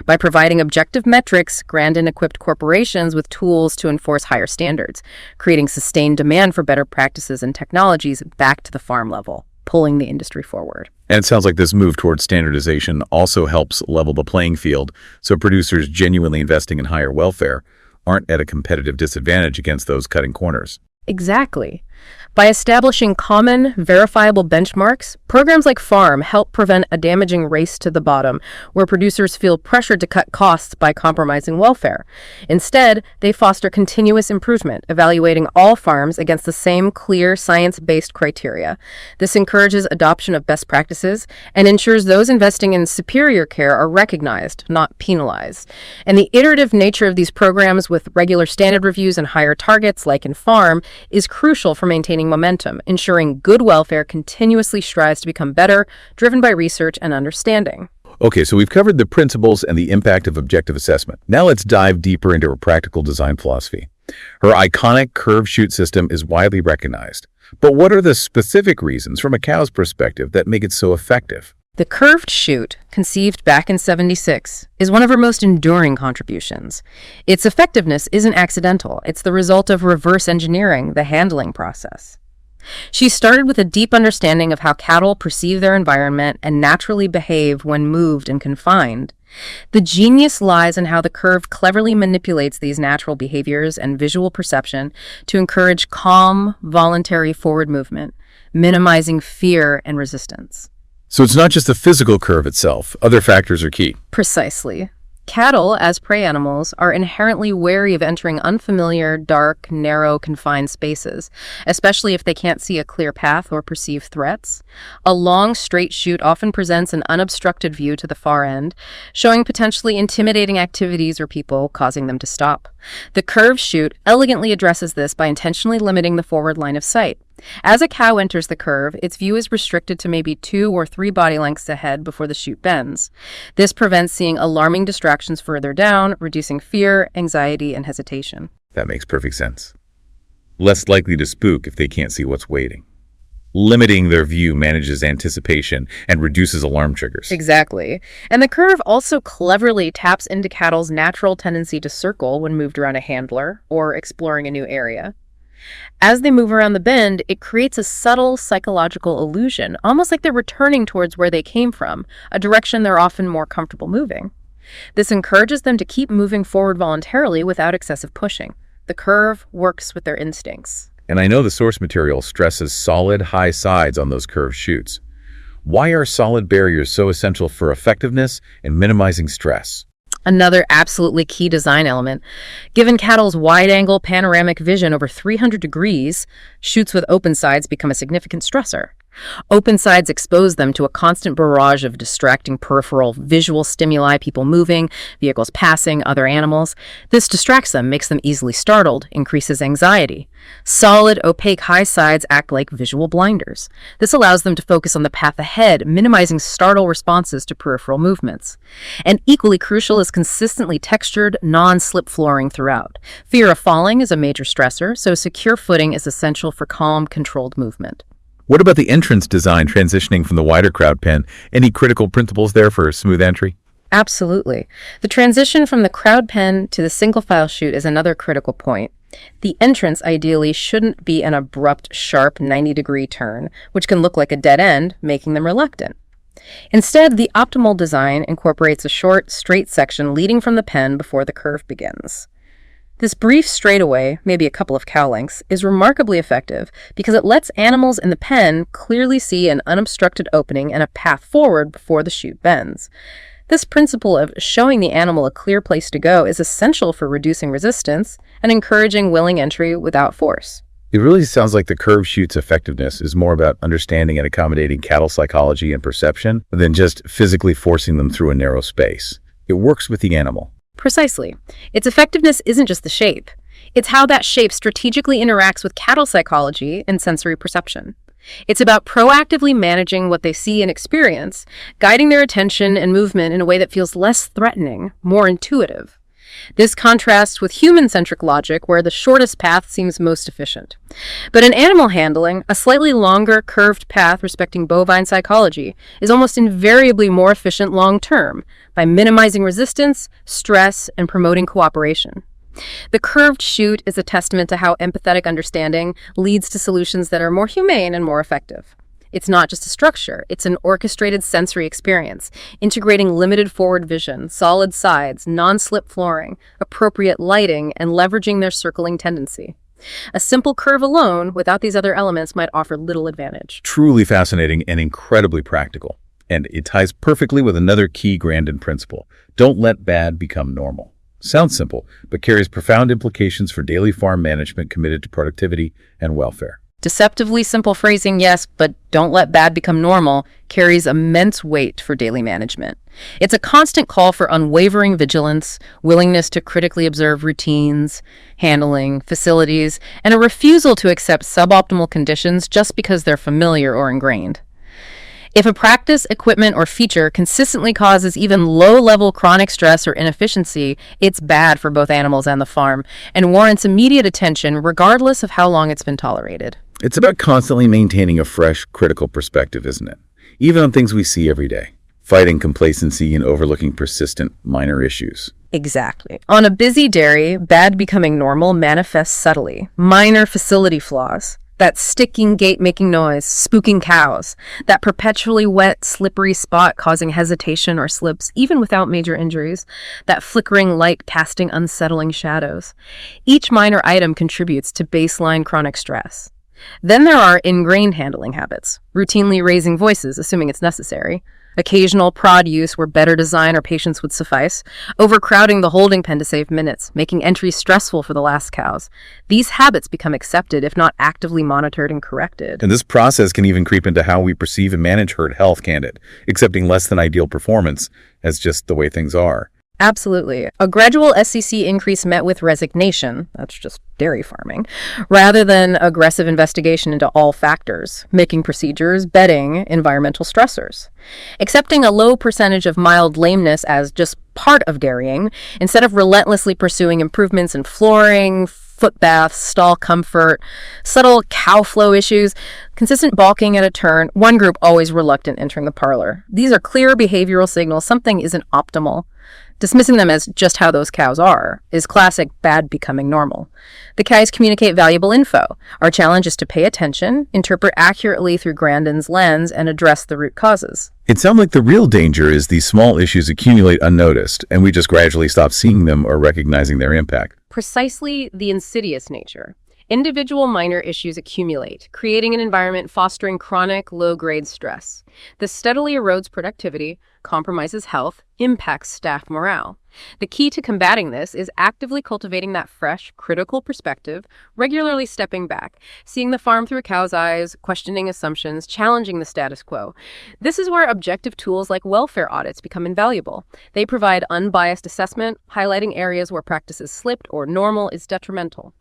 By providing objective metrics, Grandin equipped corporations with tools to enforce higher standards, creating sustained demand for better practices and technologies back to the farm level, pulling the industry forward. And it sounds like this move towards standardization also helps level the playing field, so producers genuinely investing in higher welfare aren't at a competitive disadvantage against those cutting corners. Exactly. By establishing common, verifiable benchmarks, programs like FARM help prevent a damaging race to the bottom, where producers feel pressured to cut costs by compromising welfare. Instead, they foster continuous improvement, evaluating all farms against the same clear, science-based criteria. This encourages adoption of best practices and ensures those investing in superior care are recognized, not penalized. And the iterative nature of these programs with regular standard reviews and higher targets, like in FARM, is crucial for maintaining momentum, ensuring good welfare continuously strives to become better, driven by research and understanding. Okay, so we've covered the principles and the impact of objective assessment. Now let's dive deeper into her practical design philosophy. Her iconic curved chute system is widely recognized. But what are the specific reasons from a cow's perspective that make it so effective? The curved chute, conceived back in '76, is one of her most enduring contributions. Its effectiveness isn't accidental. It's the result of reverse engineering the handling process. She started with a deep understanding of how cattle perceive their environment and naturally behave when moved and confined. The genius lies in how the curve cleverly manipulates these natural behaviors and visual perception to encourage calm, voluntary forward movement, minimizing fear and resistance. So it's not just the physical curve itself. Other factors are key. Precisely. Cattle, as prey animals, are inherently wary of entering unfamiliar, dark, narrow, confined spaces, especially if they can't see a clear path or perceive threats. A long, straight chute often presents an unobstructed view to the far end, showing potentially intimidating activities or people, causing them to stop. The curved chute elegantly addresses this by intentionally limiting the forward line of sight. As a cow enters the curve, its view is restricted to maybe 2 or 3 body lengths ahead before the chute bends. This prevents seeing alarming distractions further down, reducing fear, anxiety, and hesitation. That makes perfect sense. Less likely to spook if they can't see what's waiting. Limiting their view manages anticipation and reduces alarm triggers. Exactly. And the curve also cleverly taps into cattle's natural tendency to circle when moved around a handler or exploring a new area. As they move around the bend, it creates a subtle psychological illusion, almost like they're returning towards where they came from, a direction they're often more comfortable moving. This encourages them to keep moving forward voluntarily without excessive pushing. The curve works with their instincts. And I know the source material stresses solid, high sides on those curved chutes. Why are solid barriers so essential for effectiveness and minimizing stress? Another absolutely key design element. Given cattle's wide-angle panoramic vision over 300 degrees, chutes with open sides become a significant stressor. Open sides expose them to a constant barrage of distracting peripheral visual stimuli, people moving, vehicles passing, other animals. This distracts them, makes them easily startled, increases anxiety. Solid, opaque high sides act like visual blinders. This allows them to focus on the path ahead, minimizing startle responses to peripheral movements. And equally crucial is consistently textured, non-slip flooring throughout. Fear of falling is a major stressor, so secure footing is essential for calm, controlled movement. What about the entrance design transitioning from the wider crowd pen? Any critical principles there for smooth entry? Absolutely. The transition from the crowd pen to the single file chute is another critical point. The entrance ideally shouldn't be an abrupt, sharp 90-degree turn, which can look like a dead end, making them reluctant. Instead, the optimal design incorporates a short, straight section leading from the pen before the curve begins. This brief straightaway, maybe a couple of cow lengths, is remarkably effective because it lets animals in the pen clearly see an unobstructed opening and a path forward before the chute bends. This principle of showing the animal a clear place to go is essential for reducing resistance and encouraging willing entry without force. It really sounds like the curved chute's effectiveness is more about understanding and accommodating cattle psychology and perception than just physically forcing them through a narrow space. It works with the animal. Precisely. Its effectiveness isn't just the shape. It's how that shape strategically interacts with cattle psychology and sensory perception. It's about proactively managing what they see and experience, guiding their attention and movement in a way that feels less threatening, more intuitive. This contrasts with human-centric logic, where the shortest path seems most efficient. But in animal handling, a slightly longer, curved path respecting bovine psychology is almost invariably more efficient long-term by minimizing resistance, stress, and promoting cooperation. The curved chute is a testament to how empathetic understanding leads to solutions that are more humane and more effective. It's not just a structure, it's an orchestrated sensory experience, integrating limited forward vision, solid sides, non-slip flooring, appropriate lighting, and leveraging their circling tendency. A simple curve alone, without these other elements, might offer little advantage. Truly fascinating and incredibly practical. And it ties perfectly with another key Grandin principle. Don't let bad become normal. Sounds simple, but carries profound implications for daily farm management committed to productivity and welfare. Deceptively simple phrasing, yes, but don't let bad become normal carries immense weight for daily management. It's a constant call for unwavering vigilance, willingness to critically observe routines, handling, facilities, and a refusal to accept suboptimal conditions just because they're familiar or ingrained. If a practice, equipment, or feature consistently causes even low-level chronic stress or inefficiency, it's bad for both animals and the farm, and warrants immediate attention regardless of how long it's been tolerated. It's about constantly maintaining a fresh, critical perspective, isn't it? Even on things we see every day, fighting complacency and overlooking persistent, minor issues. Exactly. On a busy dairy, bad becoming normal manifests subtly. Minor facility flaws. That sticking gate making noise, spooking cows. That perpetually wet, slippery spot causing hesitation or slips, even without major injuries. That flickering light casting unsettling shadows. Each minor item contributes to baseline chronic stress. Then there are ingrained handling habits, routinely raising voices, assuming it's necessary, occasional prod use where better design or patience would suffice, overcrowding the holding pen to save minutes, making entry stressful for the last cows. These habits become accepted if not actively monitored and corrected. And this process can even creep into how we perceive and manage herd health, can't it? Accepting less than ideal performance as just the way things are. Absolutely. A gradual SCC increase met with resignation, that's just dairy farming, rather than aggressive investigation into all factors, making procedures, bedding, environmental stressors. Accepting a low percentage of mild lameness as just part of dairying, instead of relentlessly pursuing improvements in flooring, foot baths, stall comfort, subtle cow flow issues, consistent balking at a turn, one group always reluctant entering the parlor. These are clear behavioral signals something isn't optimal. Dismissing them as just how those cows are is classic bad becoming normal. The cows communicate valuable info. Our challenge is to pay attention, interpret accurately through Grandin's lens, and address the root causes. It sounds like the real danger is these small issues accumulate unnoticed, and we just gradually stop seeing them or recognizing their impact. Precisely the insidious nature. Individual minor issues accumulate, creating an environment fostering chronic, low-grade stress. This steadily erodes productivity, compromises health, impacts staff morale. The key to combating this is actively cultivating that fresh, critical perspective, regularly stepping back, seeing the farm through a cow's eyes, questioning assumptions, challenging the status quo. This is where objective tools like welfare audits become invaluable. They provide unbiased assessment, highlighting areas where practices slipped or normal is detrimental.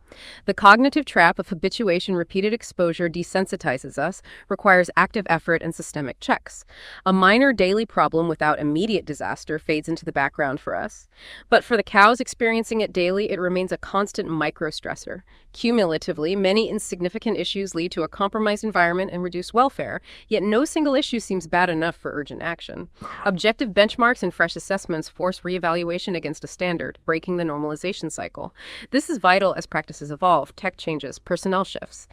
The cognitive trap of habituation repeated exposure desensitizes us, requires active effort and systemic checks. A minor daily problem without immediate disaster fades into the background for us. But for the cows experiencing it daily, it remains a constant micro-stressor. Cumulatively, many insignificant issues lead to a compromised environment and reduced welfare, yet no single issue seems bad enough for urgent action. Objective benchmarks and fresh assessments force reevaluation against a standard, breaking the normalization cycle. This is vital as practices evolve, tech changes, personnel shifts.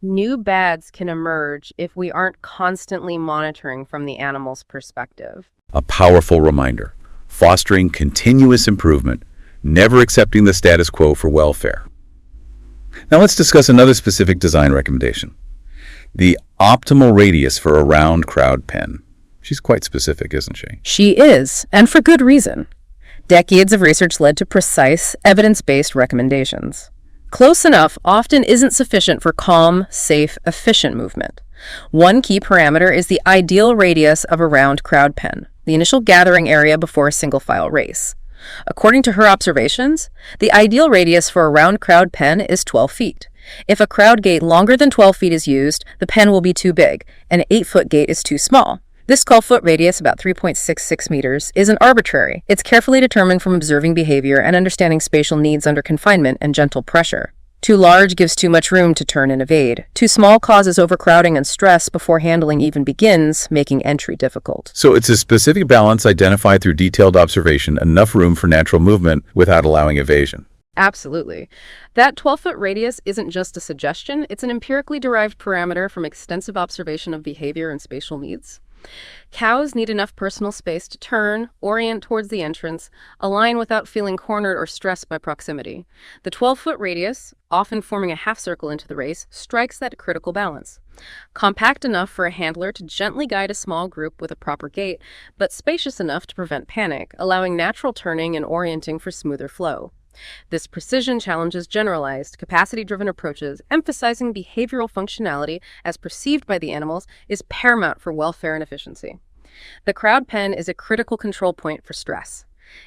New bads can emerge if we aren't constantly monitoring from the animal's perspective. A powerful reminder, fostering continuous improvement, never accepting the status quo for welfare. Now let's discuss another specific design recommendation. The optimal radius for a round crowd pen. She's quite specific, isn't she? She is, and for good reason. Decades of research led to precise, evidence-based recommendations. Close enough often isn't sufficient for calm, safe, efficient movement. One key parameter is the ideal radius of a round crowd pen, the initial gathering area before a single-file race. According to her observations, the ideal radius for a round crowd pen is 12 feet. If a crowd gate longer than 12 feet is used, the pen will be too big, and an 8-foot gate is too small. This 12-foot radius, about 3.66 meters, isn't arbitrary. It's carefully determined from observing behavior and understanding spatial needs under confinement and gentle pressure. Too large gives too much room to turn and evade. Too small causes overcrowding and stress before handling even begins, making entry difficult. So it's a specific balance identified through detailed observation, enough room for natural movement without allowing evasion. Absolutely. That 12-foot radius isn't just a suggestion, it's an empirically derived parameter from extensive observation of behavior and spatial needs. Cows need enough personal space to turn, orient towards the entrance, align without feeling cornered or stressed by proximity. The 12-foot radius, often forming a half circle into the race, strikes that critical balance. Compact enough for a handler to gently guide a small group with a proper gait, but spacious enough to prevent panic, allowing natural turning and orienting for smoother flow. This precision challenges generalized, capacity-driven approaches, emphasizing behavioral functionality as perceived by the animals is paramount for welfare and efficiency. The crowd pen is a critical control point for stress.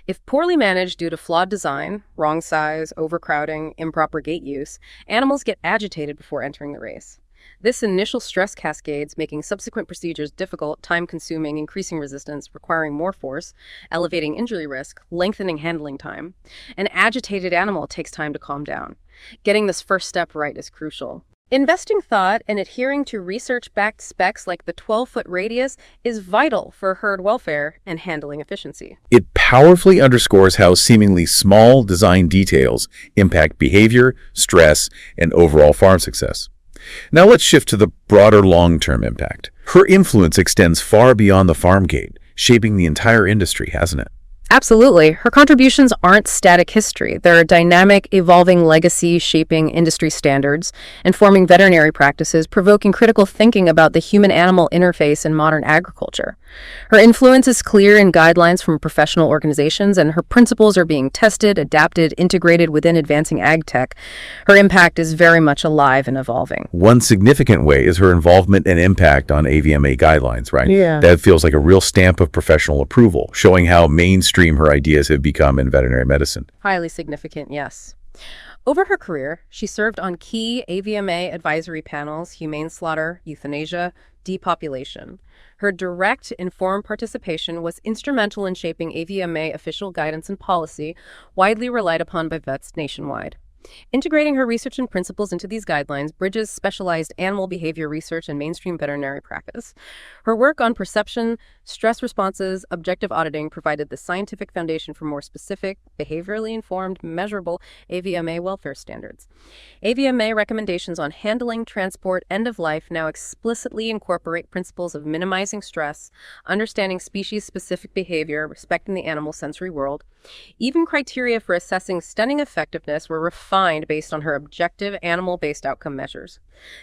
If poorly managed due to flawed design, wrong size, overcrowding, improper gate use, animals get agitated before entering the race. This initial stress cascades, making subsequent procedures difficult, time-consuming, increasing resistance, requiring more force, elevating injury risk, lengthening handling time. An agitated animal takes time to calm down. Getting this first step right is crucial. Investing thought and adhering to research-backed specs like the 12-foot radius is vital for herd welfare and handling efficiency. It powerfully underscores how seemingly small design details impact behavior, stress, and overall farm success. Now let's shift to the broader long-term impact. Her influence extends far beyond the farm gate, shaping the entire industry, hasn't it? Absolutely. Her contributions aren't static history. They're a dynamic, evolving legacy shaping industry standards, informing veterinary practices, provoking critical thinking about the human-animal interface in modern agriculture. Her influence is clear in guidelines from professional organizations, and her principles are being tested, adapted, integrated within advancing ag tech. Her impact is very much alive and evolving. One significant way is her involvement and impact on AVMA guidelines, right? Yeah. That feels like a real stamp of professional approval, showing how mainstream her ideas have become in veterinary medicine. Highly significant, yes. Over her career, she served on key AVMA advisory panels: humane slaughter, euthanasia, depopulation. Her direct, informed participation was instrumental in shaping AVMA official guidance and policy, widely relied upon by vets nationwide. Integrating her research and principles into these guidelines bridges specialized animal behavior research and mainstream veterinary practice. Her work on perception, stress responses, objective auditing provided the scientific foundation for more specific, behaviorally informed, measurable AVMA welfare standards. AVMA recommendations on handling, transport, end of life now explicitly incorporate principles of minimizing stress, understanding species-specific behavior, respecting the animal sensory world. Even criteria for assessing stunning effectiveness were refined based on her objective animal-based outcome measures.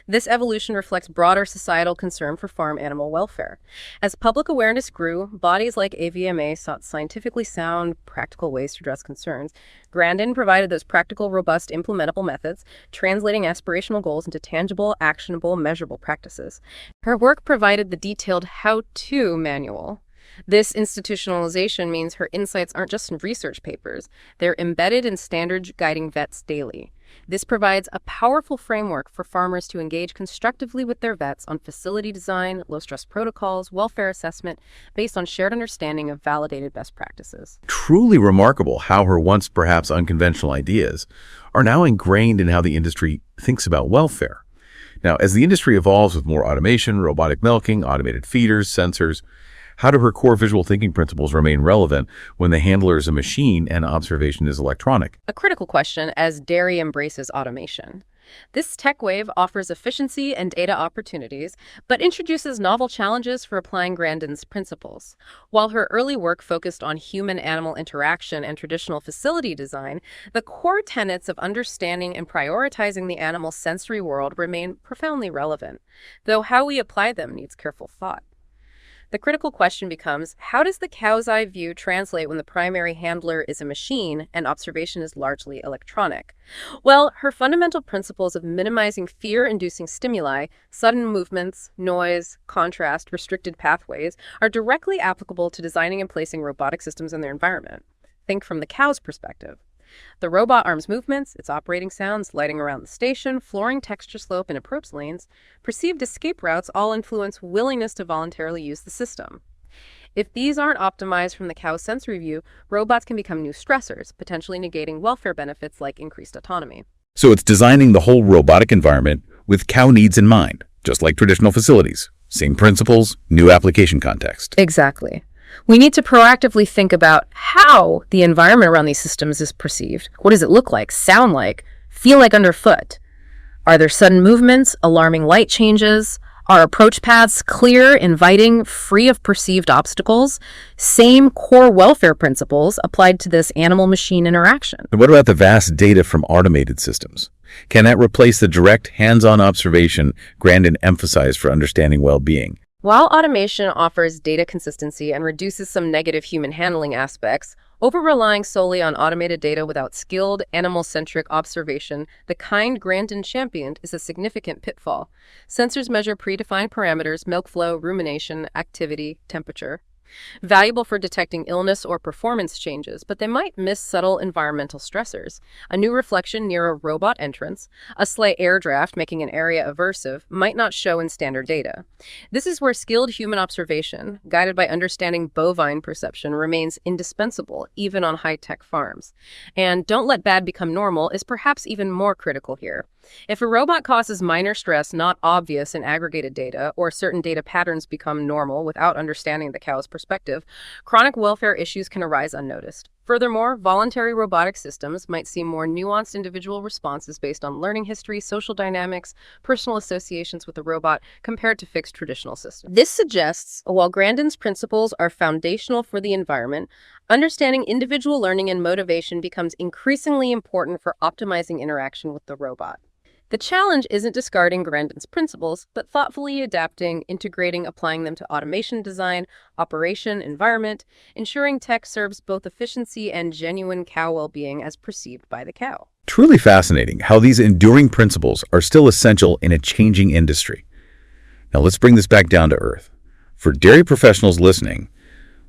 This evolution reflects broader societal concern for farm animal welfare. As public awareness grew, bodies like AVMA sought scientifically sound, practical ways to address concerns. Grandin provided those practical, robust, implementable methods, translating aspirational goals into tangible, actionable, measurable practices. Her work provided the detailed how-to manual. This institutionalization means her insights aren't just in research papers. They're embedded in standards guiding vets daily. This provides a powerful framework for farmers to engage constructively with their vets on facility design, low-stress protocols, welfare assessment, based on shared understanding of validated best practices. Truly remarkable how her once perhaps unconventional ideas are now ingrained in how the industry thinks about welfare. Now, as the industry evolves with more automation, robotic milking, automated feeders, sensors, how do her core visual thinking principles remain relevant when the handler is a machine and observation is electronic? A critical question as dairy embraces automation. This tech wave offers efficiency and data opportunities, but introduces novel challenges for applying Grandin's principles. While her early work focused on human-animal interaction and traditional facility design, the core tenets of understanding and prioritizing the animal's sensory world remain profoundly relevant, though how we apply them needs careful thought. The critical question becomes, how does the cow's eye view translate when the primary handler is a machine and observation is largely electronic? Well, her fundamental principles of minimizing fear-inducing stimuli, sudden movements, noise, contrast, restricted pathways, are directly applicable to designing and placing robotic systems in their environment. Think from the cow's perspective. The robot arm's movements, its operating sounds, lighting around the station, flooring texture slope, and approach lanes, perceived escape routes all influence willingness to voluntarily use the system. If these aren't optimized from the cow's sensory view, robots can become new stressors, potentially negating welfare benefits like increased autonomy. So it's designing the whole robotic environment with cow needs in mind, just like traditional facilities. Same principles, new application context. Exactly. We need to proactively think about how the environment around these systems is perceived. What does it look like, sound like, feel like underfoot? Are there sudden movements, alarming light changes? Are approach paths clear, inviting, free of perceived obstacles? Same core welfare principles applied to this animal-machine interaction. And what about the vast data from automated systems? Can that replace the direct, hands-on observation Grandin emphasized for understanding well-being? While automation offers data consistency and reduces some negative human handling aspects, over-relying solely on automated data without skilled, animal-centric observation, the kind Grandin championed, is a significant pitfall. Sensors measure predefined parameters, milk flow, rumination, activity, temperature. Valuable for detecting illness or performance changes, but they might miss subtle environmental stressors. A new reflection near a robot entrance, a slight air draft making an area aversive, might not show in standard data. This is where skilled human observation, guided by understanding bovine perception, remains indispensable, even on high-tech farms. And don't let bad become normal is perhaps even more critical here. If a robot causes minor stress not obvious in aggregated data, or certain data patterns become normal without understanding the cow's perspective, chronic welfare issues can arise unnoticed. Furthermore, voluntary robotic systems might see more nuanced individual responses based on learning history, social dynamics, personal associations with the robot, compared to fixed traditional systems. This suggests, while Grandin's principles are foundational for the environment, understanding individual learning and motivation becomes increasingly important for optimizing interaction with the robot. The challenge isn't discarding Grandin's principles, but thoughtfully adapting, integrating, applying them to automation design, operation, environment, ensuring tech serves both efficiency and genuine cow well-being as perceived by the cow. Truly fascinating how these enduring principles are still essential in a changing industry. Now let's bring this back down to earth. For dairy professionals listening,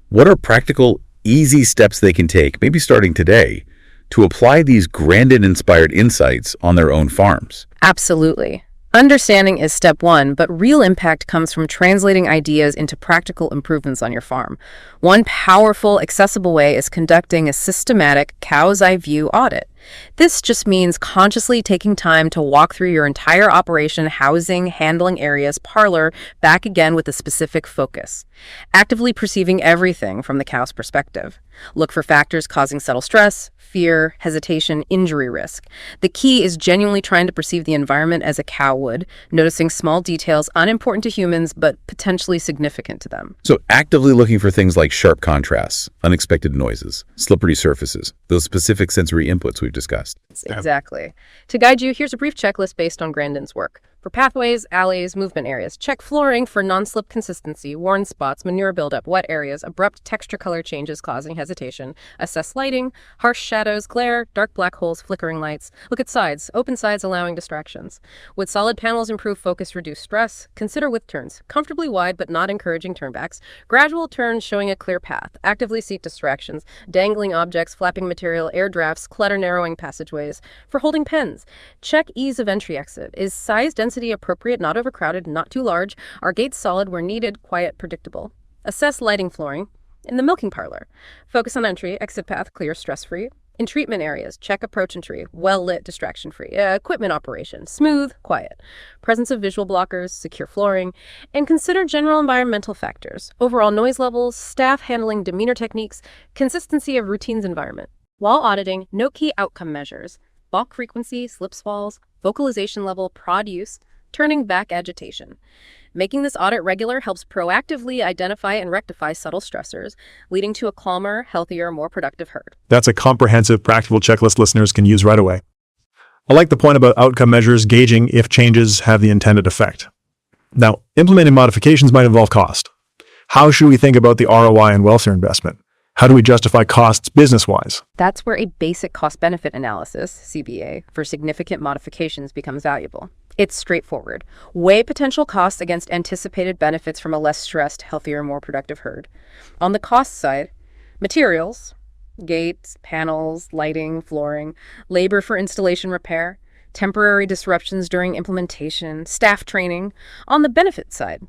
what are practical, easy steps they can take, maybe starting today, to apply these Grandin-inspired insights on their own farms? Absolutely. Understanding is step one, but real impact comes from translating ideas into practical improvements on your farm. One powerful, accessible way is conducting a systematic cow's eye view audit. This just means consciously taking time to walk through your entire operation, housing, handling areas, parlor, back again with a specific focus. Actively perceiving everything from the cow's perspective. Look for factors causing subtle stress, fear, hesitation, injury risk. The key is genuinely trying to perceive the environment as a cow would, noticing small details unimportant to humans but potentially significant to them. So actively looking for things like sharp contrasts, unexpected noises, slippery surfaces, those specific sensory inputs we've discussed. Exactly. To guide you, here's a brief checklist based on Grandin's work. For pathways, alleys, movement areas, check flooring for non-slip consistency, worn spots, manure buildup, wet areas, abrupt texture color changes causing hesitation. Assess lighting, harsh shadows, glare, dark black holes, flickering lights. Look at sides, open sides allowing distractions. Would solid panels improve focus, reduce stress? Consider width turns, comfortably wide but not encouraging turnbacks. Gradual turns showing a clear path. Actively seek distractions, dangling objects, flapping material, air drafts, clutter narrowing passageways. For holding pens, check ease of entry-exit. Is size density appropriate, not overcrowded, not too large? Are gates solid where needed, quiet, predictable? Assess lighting flooring. In the milking parlor, focus on entry, exit path, clear, stress-free. In treatment areas, check approach entry, well-lit, distraction-free. Equipment operation, smooth, quiet. Presence of visual blockers, secure flooring. And consider general environmental factors. Overall noise levels, staff handling demeanor techniques, consistency of routines environment. While auditing, note key outcome measures. Balk frequency, slip swalls, vocalization level, prod use, turning back agitation. Making this audit regular helps proactively identify and rectify subtle stressors, leading to a calmer, healthier, more productive herd. That's a comprehensive, practical checklist listeners can use right away. I like the point about outcome measures gauging if changes have the intended effect. Now, implementing modifications might involve cost. How should we think about the ROI and welfare investment? How do we justify costs business-wise? That's where a basic cost-benefit analysis, CBA, for significant modifications becomes valuable. It's straightforward. Weigh potential costs against anticipated benefits from a less stressed, healthier, more productive herd. On the cost side, materials, Gates, panels, lighting, flooring, labor for installation repair, temporary disruptions during implementation, staff training. On the benefit side,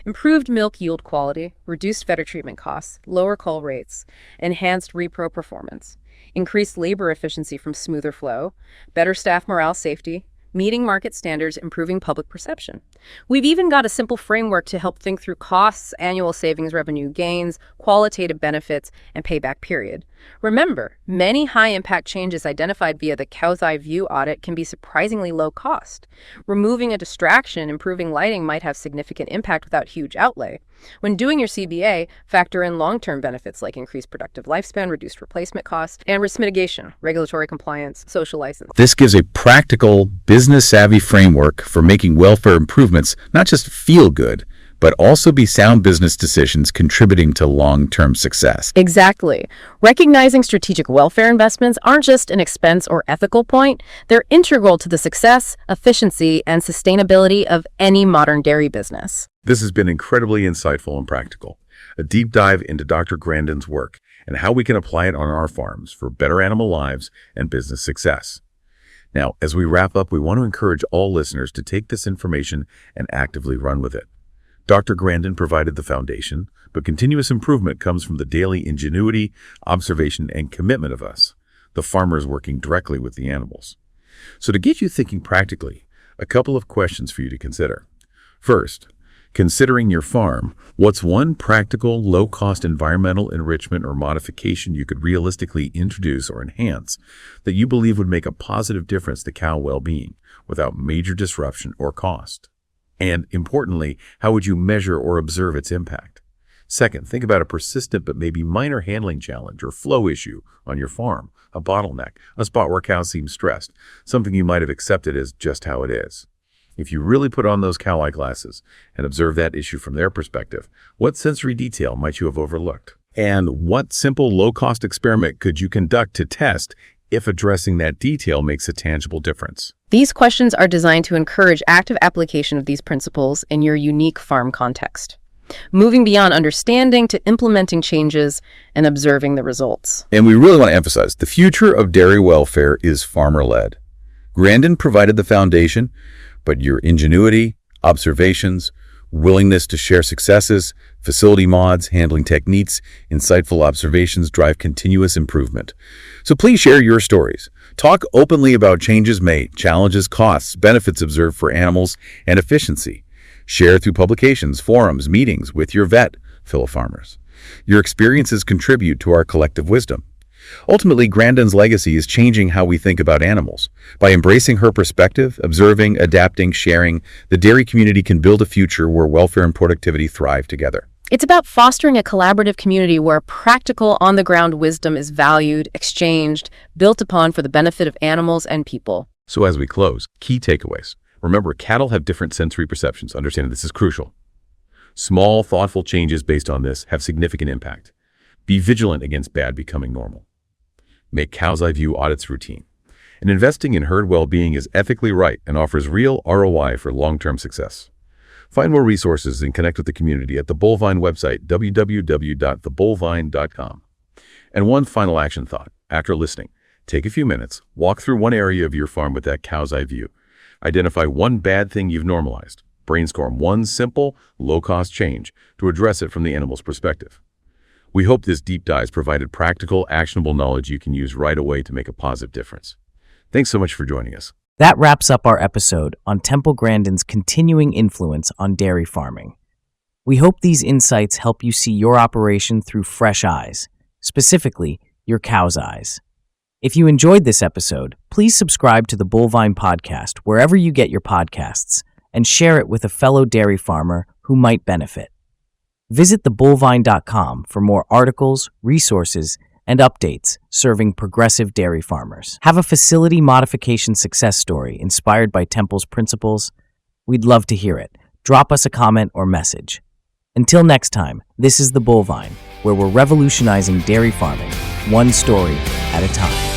improved milk yield quality, reduced fetter treatment costs, lower cull rates, enhanced repro performance, increased labor efficiency from smoother flow, better staff morale safety, meeting market standards, improving public perception. We've even got a simple framework to help think through costs, annual savings, revenue gains, qualitative benefits, and payback period. Remember, many high-impact changes identified via the Cow's Eye View audit can be surprisingly low cost. Removing a distraction, improving lighting might have significant impact without huge outlay. When doing your CBA, factor in long-term benefits like increased productive lifespan, reduced replacement costs, and risk mitigation, regulatory compliance, social license. This gives a practical, business-savvy framework for making welfare improvements not just feel good, but also be sound business decisions contributing to long-term success. Exactly. Recognizing strategic welfare investments aren't just an expense or ethical point, they're integral to the success, efficiency, and sustainability of any modern dairy business. This has been incredibly insightful and practical. A deep dive into Dr. Grandin's work and how we can apply it on our farms for better animal lives and business success. Now, as we wrap up, we want to encourage all listeners to take this information and actively run with it. Dr. Grandin provided the foundation, but continuous improvement comes from the daily ingenuity, observation, and commitment of us, the farmers working directly with the animals. So to get you thinking practically, a couple of questions for you to consider. First, considering your farm, what's one practical, low-cost environmental enrichment or modification you could realistically introduce or enhance that you believe would make a positive difference to cow well-being without major disruption or cost? And importantly, how would you measure or observe its impact? Second, think about a persistent but maybe minor handling challenge or flow issue on your farm, a bottleneck, a spot where cows seem stressed, something you might have accepted as just how it is. If you really put on those cow eyeglasses and observe that issue from their perspective, what sensory detail might you have overlooked? And what simple, low-cost experiment could you conduct to test if addressing that detail makes a tangible difference? These questions are designed to encourage active application of these principles in your unique farm context, moving beyond understanding to implementing changes and observing the results. And we really want to emphasize, the future of dairy welfare is farmer-led. Grandin provided the foundation, but your ingenuity, observations, willingness to share successes, facility mods, handling techniques, insightful observations drive continuous improvement. So please share your stories. Talk openly about changes made, challenges, costs, benefits observed for animals, and efficiency. Share through publications, forums, meetings with your vet, fellow farmers. Your experiences contribute to our collective wisdom. Ultimately, Grandin's legacy is changing how we think about animals. By embracing her perspective, observing, adapting, sharing, the dairy community can build a future where welfare and productivity thrive together. It's about fostering a collaborative community where practical, on-the-ground wisdom is valued, exchanged, built upon for the benefit of animals and people. So as we close, key takeaways. Remember, cattle have different sensory perceptions. Understand this is crucial. Small, thoughtful changes based on this have significant impact. Be vigilant against bad becoming normal. Make Cow's Eye View audits routine. And investing in herd well-being is ethically right and offers real ROI for long-term success. Find more resources and connect with the community at the Bovine website, www.thebovine.com. And one final action thought. After listening, take a few minutes, walk through one area of your farm with that Cow's Eye View. Identify one bad thing you've normalized. Brainstorm one simple, low-cost change to address it from the animal's perspective. We hope this deep dive provided practical, actionable knowledge you can use right away to make a positive difference. Thanks so much for joining us. That wraps up our episode on Temple Grandin's continuing influence on dairy farming. We hope these insights help you see your operation through fresh eyes, specifically your cow's eyes. If you enjoyed this episode, please subscribe to the Bovine Podcast wherever you get your podcasts and share it with a fellow dairy farmer who might benefit. Visit thebovine.com for more articles, resources, and updates serving progressive dairy farmers. Have a facility modification success story inspired by Temple's principles? We'd love to hear it. Drop us a comment or message. Until next time, this is The Bovine, where we're revolutionizing dairy farming, one story at a time.